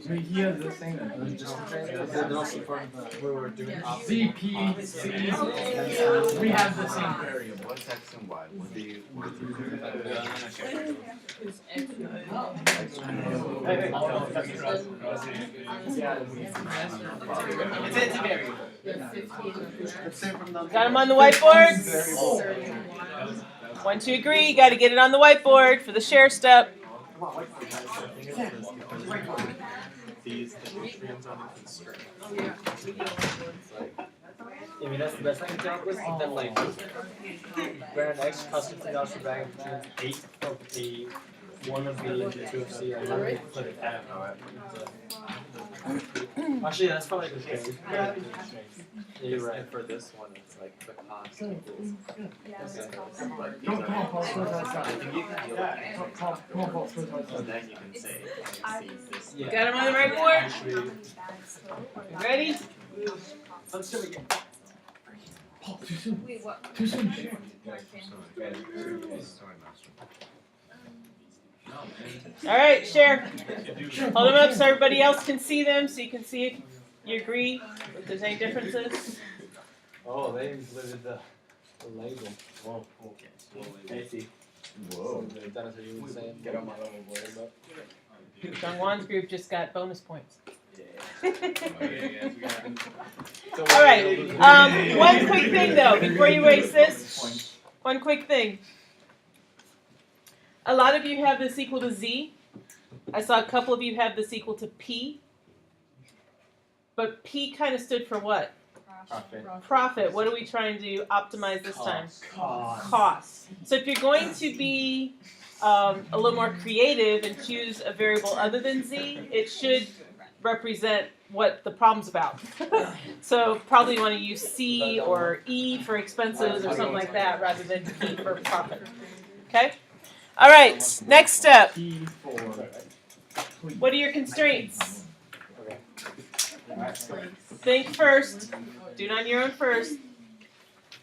I mean, he has the same. They're also part of the, where we're doing CP, C, we have the same variable. What's X and Y? What do you? It's a variable. Got them on the whiteboard? Once you agree, you got to get it on the whiteboard for the share step. These nutrients are the constraint. I mean, that's the best I can come up with. And then, like, brand X costs $50 for bag between 8 of A, 1 of B, and 2 of C. And then put it at. Actually, that's probably the case. Yeah, you're right. And for this one, it's like the cost equals. Come on, Paul, So then you can say, this. Yeah. Got them on the right board? You ready? Let's do it again. Paul, too soon. Wait, what? Too soon. All right, share. Hold them up so everybody else can see them, so you can see if you agree, if there's any differences. Oh, they included the label. Whoa, okay. I see. Whoa. Dennis, are you saying get on my level board about? Dongwan's group just got bonus points. Oh, All right. One quick thing though, before you erase this. One quick thing. A lot of you have this equal to Z. I saw a couple of you have this equal to P. But P kind of stood for what? Profit. Profit. What are we trying to optimize this time? Cost. Cost. So if you're going to be a little more creative and choose a variable other than Z, it should represent what the problem's about. So probably you want to use C or E for expenses or something like that rather than P for profit. Okay? All right, next step. P for. What are your constraints? Okay. Think first. Do it on your own first.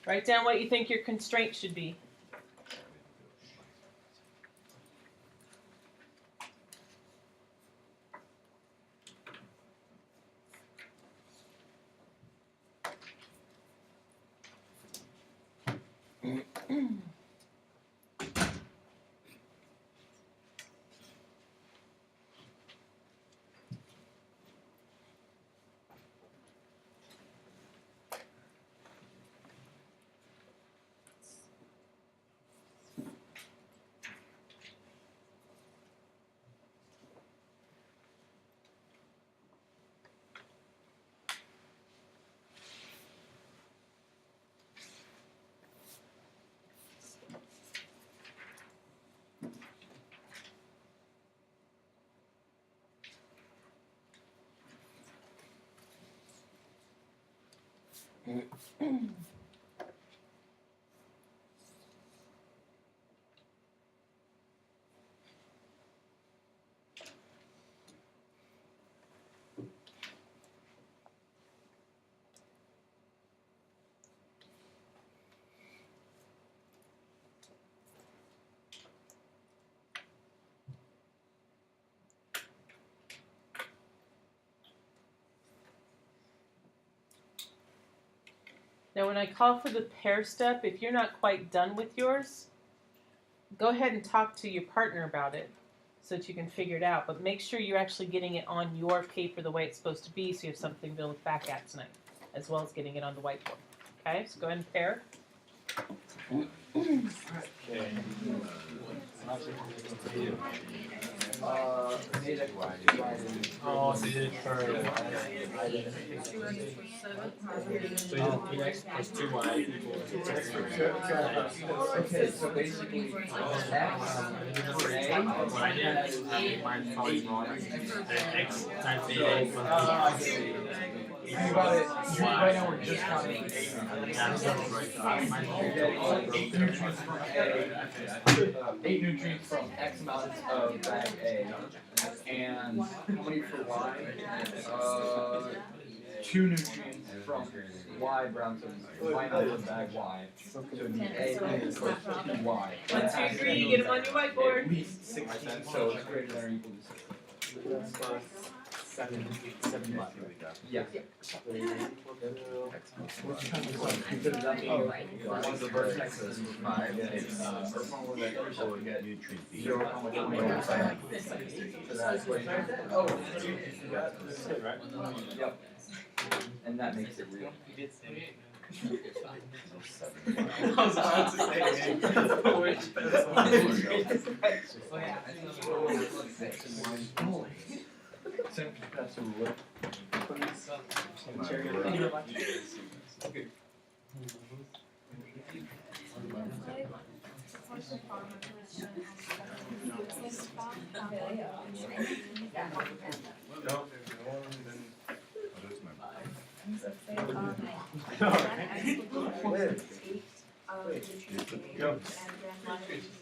Write down what you think your constraint should be. Now when I call for the pair step, if you're not quite done with yours, go ahead and talk to your partner about it so that you can figure it out. But make sure you're actually getting it on your paper the way it's supposed to be so you have something to look back at tonight, as well as getting it on the whiteboard. Okay, so go ahead and pair. Oh, so you did it for so you did px plus 2y equals Okay, so basically, I might probably wrong. Then x times a plus you got it. Right now we're just counting eight nutrients from X amount of bag A, and how many for Y? 2 nutrients from Y brown, so Y amount of bag Y. So it'd be A equals 2Y. 1, 2, 3, get them on your whiteboard. At least 16, so it's greater than or equal to 16. 7 Yeah. One's the vertex is 5, it's first one with vector, so we get nutrient B. So that's what Yep. And that makes it real. I was about to say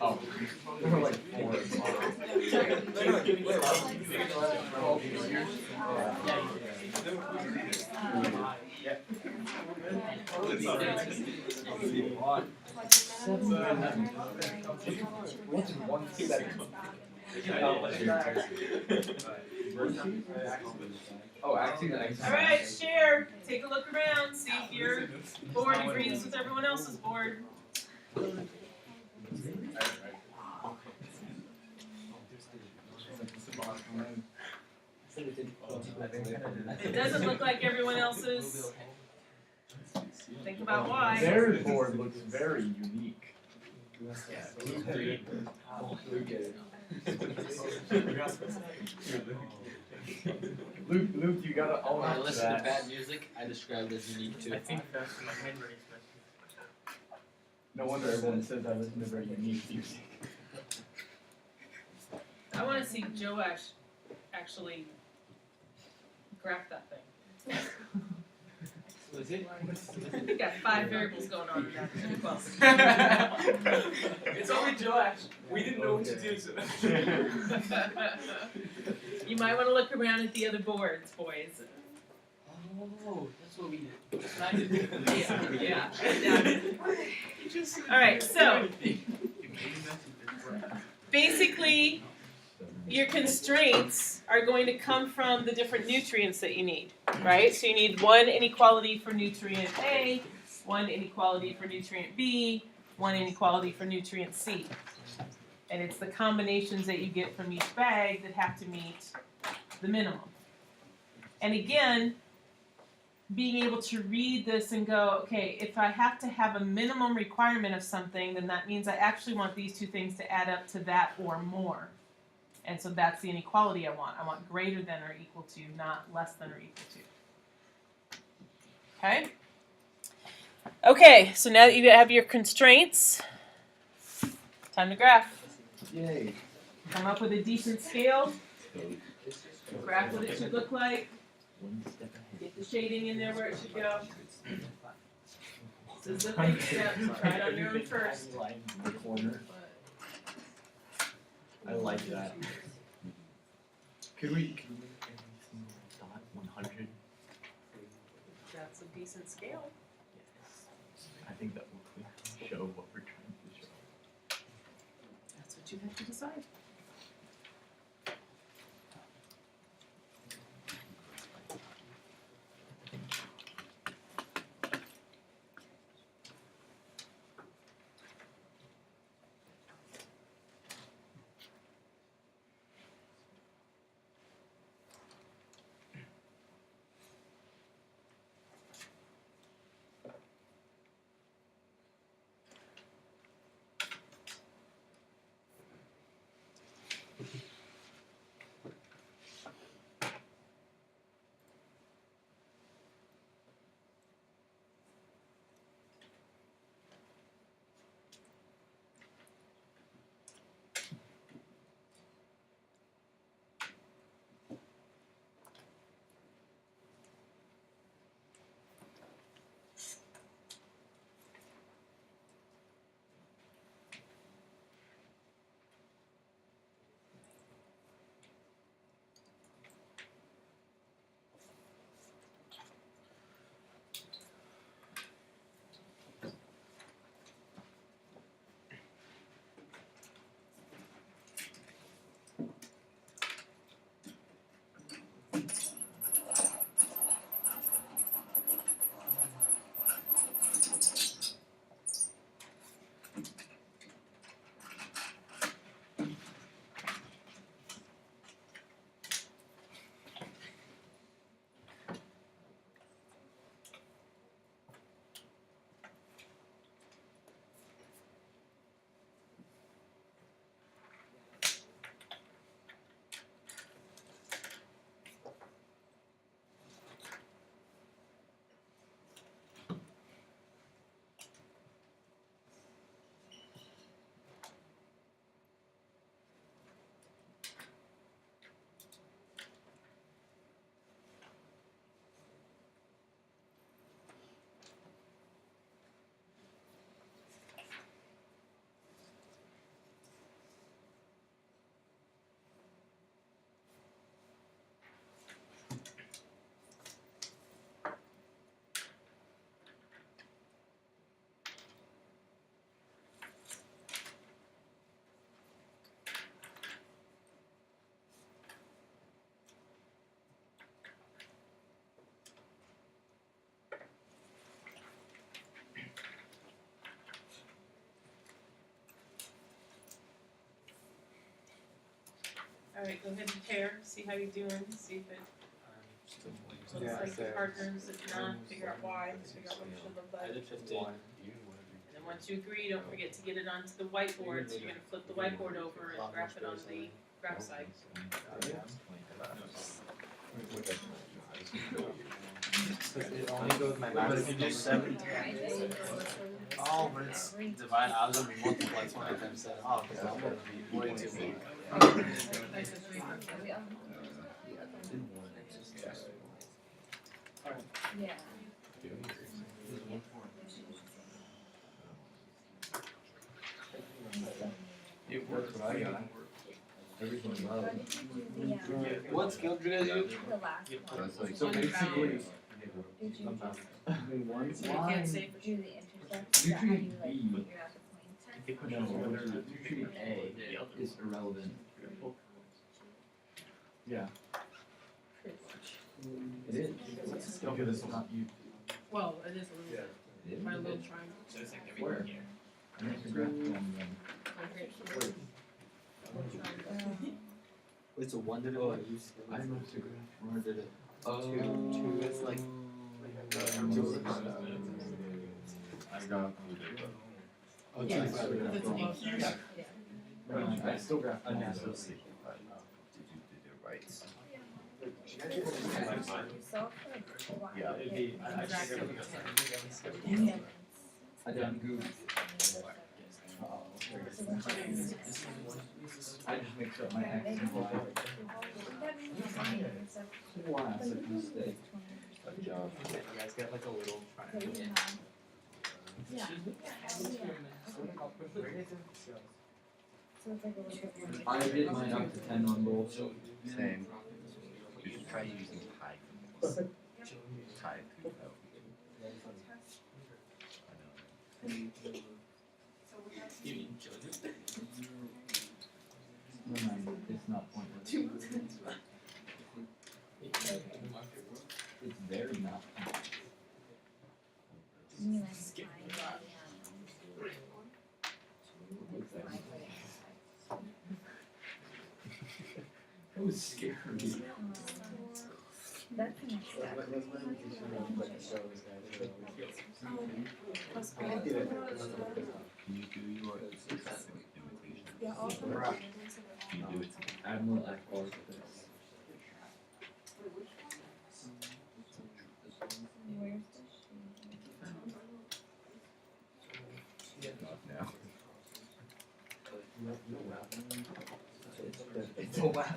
Oh. We're like 4. What's in 1 second? Oh, actually, All right, share. Take a look around. See if your board agrees with everyone else's board. It doesn't look like everyone else's. Think about why. Their board looks very unique. Luke, you gotta own When I up to listen to that. bad music, I describe it as unique too. I think that's my handwriting special. No wonder everyone says I listen to very unique music. I want to see Joash actually graph that thing. Was it? We got 5 variables going on in that. Well, It's only Joash. We didn't know what to do. So. you might want to look around at the other boards, boys. Oh, that's what we did. Yeah. All right, so basically, your constraints are going to come from the different nutrients that you need, right? So you need 1 inequality for nutrient A, 1 inequality for nutrient B, 1 inequality for nutrient C. And it's the combinations that you get from each bag that have to meet the minimum. And again, being able to read this and go, okay, if I have to have a minimum requirement of something, then that means I actually want these 2 things to add up to that or more. And so that's the inequality I want. I want greater than or equal to, not less than or equal to. Okay? Okay, so now that you have your constraints, time to graph. Yay. Come up with a decent scale. Graph what it should look like. Get the shading in there where it should go. This is the big step. Try it on your own first. I like that. Could we? Can we make every single dot 100? That's a decent scale. Yes. I think that will clearly show what we're trying to show. That's what you have to decide. Alright, go ahead and pair, see how you're doing, see if it looks like your partners, if not, figure out why, figure out what it should look I like. did 15. And then once you agree, don't forget to get it onto the whiteboard, so you're gonna flip the whiteboard over and graph it on the graph site. It only goes my math. But if you do 7 oh, but it's divide. I was gonna be multiply 20 times 7. Oh, because I'm gonna be way too big. Yeah. It works, but I got everything low. What skill do you guys use? The last So one. it's like, So basically- Did you just One So you can't say for do the intercept? Is that how you like figure out the point? no, nutrient A is irrelevant. Yeah. It is. Because it's not you. Well, it is a little, It is. my little triangle. Where? And then graph them. It's a one did Oh, I know it's a graph. Where did it? Oh. Two, it's like. I got. Oh, Yeah. it's a graph. That's an eight. No, I still graph. I know. Solve for y. Yeah. It'd be. I just I done Google. I just mixed up my X and Y. Classic mistake. You guys get like a little triangle. Yeah. I did mine up to 10 on both. Same. You should try using pi. Pi through No, it's not pointless. It's very not pointless. That was scary. That's the next step. Can you do your successive imitation? Can you do it? Admiral Akbar for this. Where's Now. It's a laugh.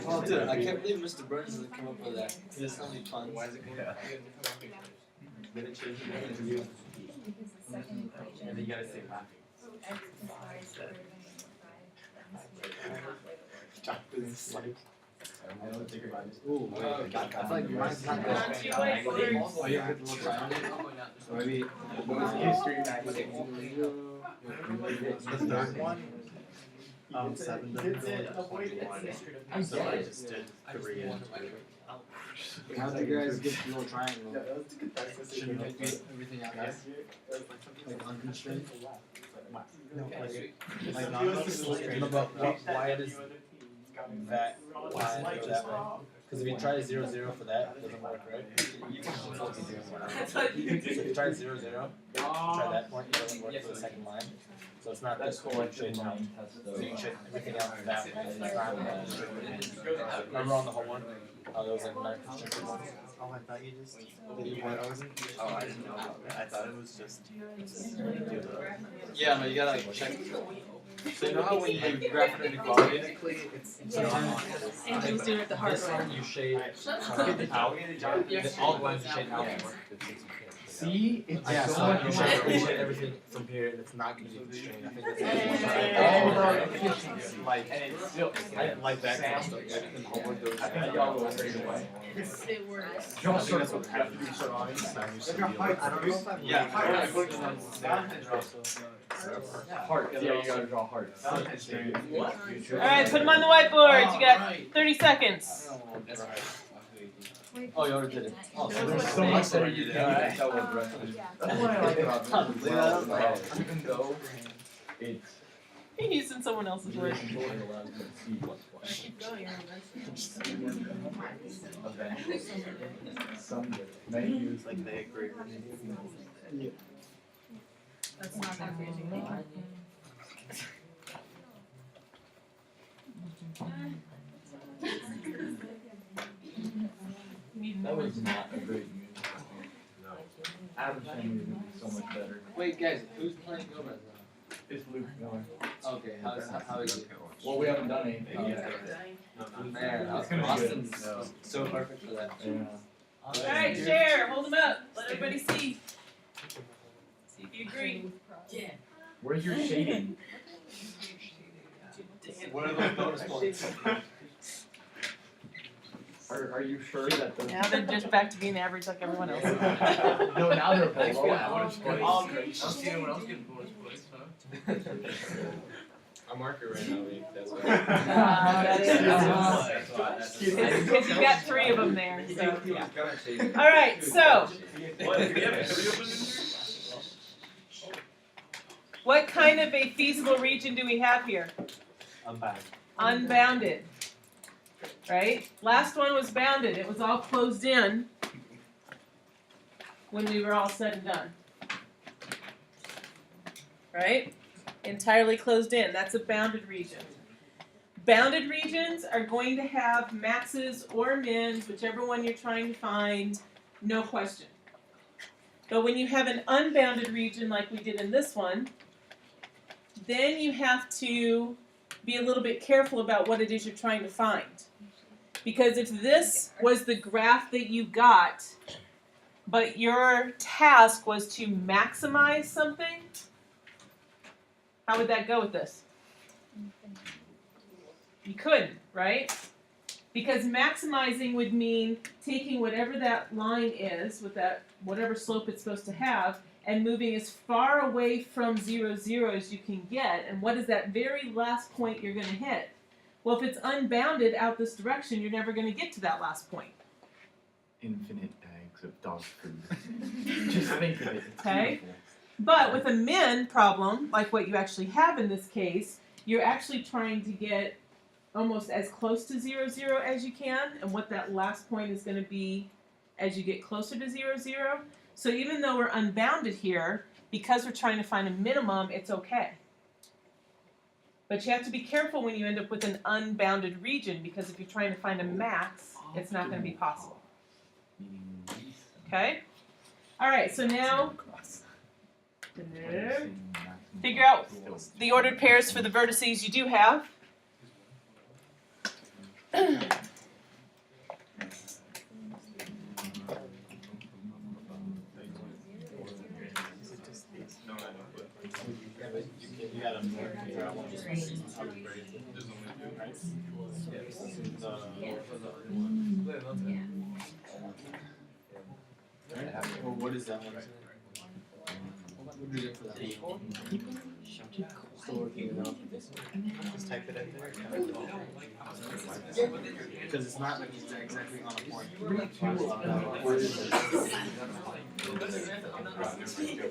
Oh, dude, I can't believe Mr. Burns doesn't come up with that. There's so many puns. Why is it going? Yeah. Then it changes the interview. because the second equation. And then you gotta say math. X is y squared minus 5. It's like. I don't know, think about it. Ooh, wait. I feel like mine's not Not this. too whiteboards. Oh, you have the little triangle? So maybe History The third one, 7 So I just did 3 and 2. How'd you guys get the little triangle? Shouldn't it be Everything out there? Like unconstrained? no, like not no, but why does that line go that way? Because if you try 0, 0 for that, it doesn't work, right? So if you try 0, 0, try that point, it doesn't work for the second line. So it's not this whole shade line. So you should everything else that way. It's not remember on the whole one? There was like 9 constraints. Oh, I thought you just. I wasn't. Oh, I didn't know about that. I thought it was just. Yeah, no, you gotta like check. So you know how when you graph an inequality? Technically, it's. Angel's doing it the hard This way. one you shade Out. all the lines you shade outward. See? It's Yeah, so so much you shade everything from here and it's not gonna be constrained. I think that's like I didn't like that kind of stuff. In homework there was It works. I think that's what after you start on it, now you see I don't know if I've. Yeah. heart. Yeah, you gotta draw hearts. Alright, put them on the whiteboard. You got 30 seconds. Oh, you already did it. Oh, so there's so much that you can tell what the rest of it is. That's what I like about it. Even though it's You're using someone else's word. Concordia allows me to see what's what. Keep going. Eventually. Someday. Maybe it's Like they agree with me. That's not confusing. that was not a great use. Adam's family would be so much better. Wait, guys, who's playing Gomez now? It's Luke Miller. Okay, how is it? Well, we haven't done anything yet. Man, It's gonna be good. Austin's so perfect for that. Yeah. Alright, share, hold them up, let everybody see. See if you agree. Where's your shading? What are those bonus points? Are you sure that the Now they're just back to being average like everyone else. No, now they're below I average. don't see anyone else getting bonus points, huh? Our marker right now, that's why. That is- Because you got 3 of them there, so, yeah. Alright, so, What, do we have 3 of them in here? what kind of a feasible region do we have here? Unbounded. Right? Last one was bounded. It was all closed in when we were all said and done. Right? Entirely closed in. That's a bounded region. Bounded regions are going to have maxes or mins, whichever one you're trying to find, no question. But when you have an unbounded region like we did in this one, then you have to be a little bit careful about what it is you're trying to find. Because if this was the graph that you got, but your task was to maximize something, how would that go with this? You couldn't, right? Because maximizing would mean taking whatever that line is, with that whatever slope it's supposed to have, and moving as far away from 0, 0 as you can get. And what is that very last point you're going to hit? Well, if it's unbounded out this direction, you're never going to get to that last point. Infinite bags of dog food. Just think of it. It's Okay. beautiful. But with a min problem, like what you actually have in this case, you're actually trying to get almost as close to 0, 0 as you can, and what that last point is going to be as you get closer to 0, 0. So even though we're unbounded here, because we're trying to find a minimum, it's okay. But you have to be careful when you end up with an unbounded region, because if you're trying to find a max, it's not going to be possible. Okay? Alright, so now figure out the ordered pairs for the vertices you do have. You gotta figure out what just Well, what is that one? What do you get for that? Still working it out. Just type it in there. Because it's not like exactly on a point.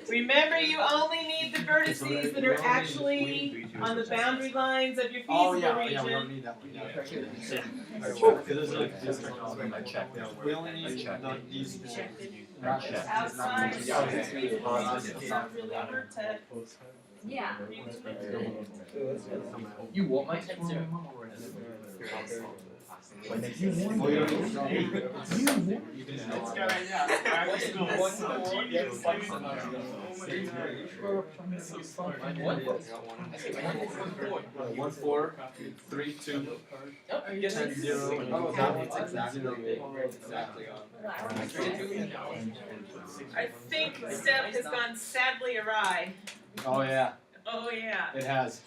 Remember, you only need the vertices that are actually on the boundary lines of your feasible region. We don't need that one. We only need these four. Outside, it's not really hurt to. Yeah. You want my One, 4, 3, 2, Nope, you're 10, 0. Oh, that one's exactly on. I think Steph has gone sadly awry. Oh yeah, Oh yeah. it has.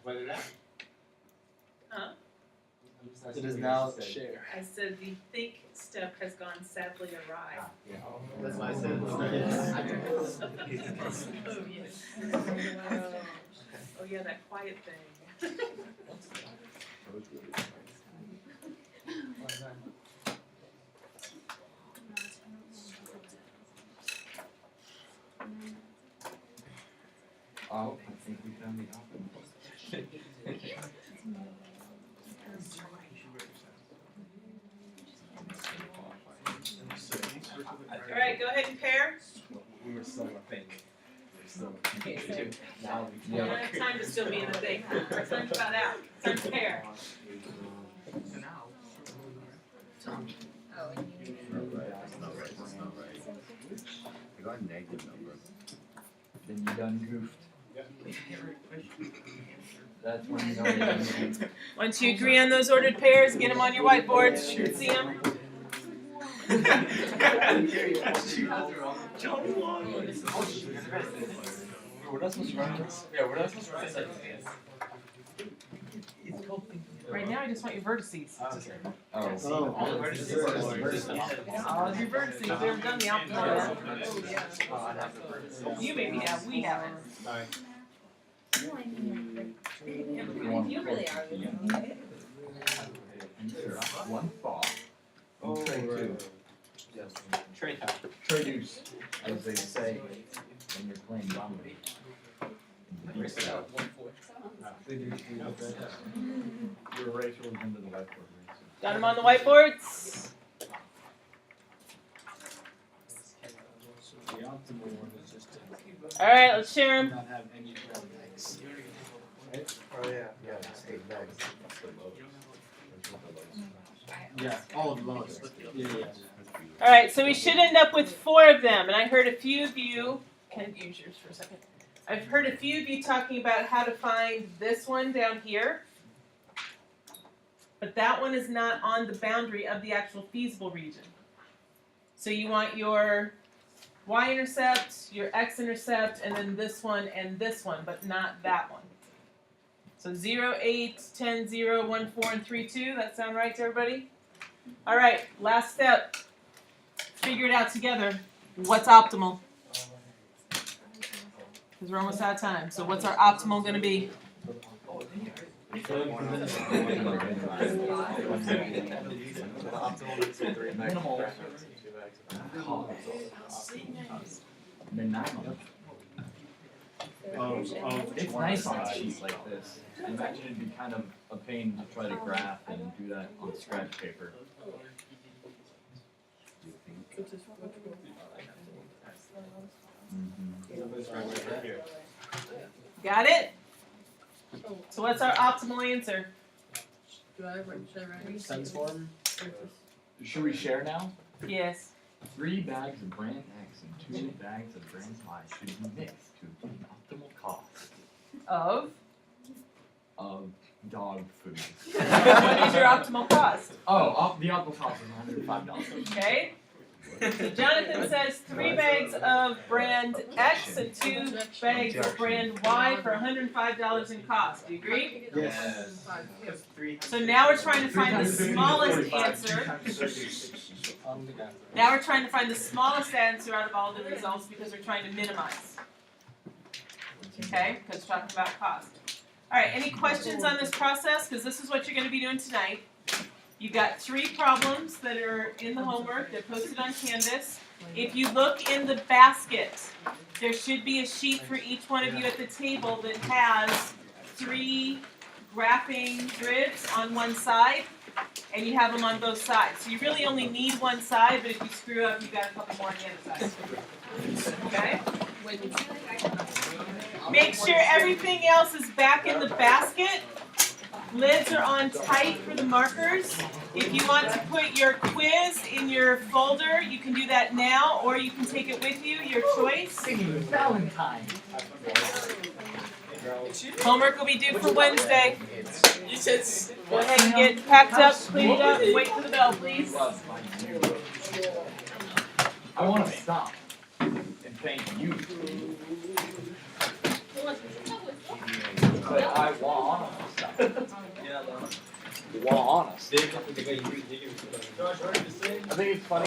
What did that? Huh? It is now share. I said the think step has gone sadly awry. That's why I said. Oh yes. Oh yeah, that quiet thing. Oh, I think we found the optimal. All right, go ahead and pair. We were still a thing. Okay, so Now we don't have time to still be in the thing. Our time's about out. Time to pair. Oh, and you. That's not right, that's not right. I got a negative number. then you done goofed. That's when you know you're done goofed. Once you agree on those ordered pairs, get them on your whiteboards. You can see them. We're not supposed to write this? Yeah, we're not supposed to write this. Right now, I just want your vertices. Oh. All the vertices. All of your vertices. We haven't done the optimal yet. You maybe have. We haven't. No, I mean, you really are. One thought. Oh, Tray right. two. Tray top. Traduce, as they say when you're playing Dominic. Your eraser was under the whiteboard eraser. Got them on the whiteboards. The optimal one is just to All right, let's share them. not have any bags. Right? Oh yeah, yeah, just 8 bags. Yeah, all of those. Yeah, yeah. All right, so we should end up with 4 of them. And I heard a few of you, can I use yours for a second? I've heard a few of you talking about how to find this one down here. But that one is not on the boundary of the actual feasible region. So you want your y-intercept, your x-intercept, and then this one and this one, but not that one. So 0, 8, 10, 0, 1, 4, and 3, 2. That sound right to everybody? All right, last step. Figure it out together. What's optimal? Because we're almost out of time. So what's our optimal going to be? The optimal is 3 bags. Minimal. 2 bags. Minimum. It's nice on a sheet like this. I imagine it'd be kind of a pain to try to graph and do that on scratch paper. Got it? So what's our optimal answer? Sense form. Should we share now? Yes. 3 bags of brand X and 2 bags of brand Y should be mixed to obtain optimal cost of dog food. What is your optimal cost? Oh, the optimal cost is $105. Okay. So Jonathan says 3 bags of brand X and 2 bags of brand Y for $105 in cost. Do you agree? Yes. So now we're trying to find the smallest answer. Now we're trying to find the smallest answer out of all the results because we're trying to minimize. Okay? Because we're talking about cost. All right, any questions on this process? Because this is what you're going to be doing tonight. You've got 3 problems that are in the homework. They're posted on Canvas. If you look in the basket, there should be a sheet for each one of you at the table that has 3 graphing grids on one side, and you have them on both sides. So you really only need one side, but if you screw up, you've got a couple more on the other side. Okay? Make sure everything else is back in the basket. Lids are on tight for the markers. If you want to put your quiz in your folder, you can do that now, or you can take it with you, your choice. Valentine. Homework will be due for Wednesday. Go ahead and get packed up, cleaned up, wait for the bell, please. I want to stop and thank you. But I want to stop. Yeah, Want to. I think it's funny.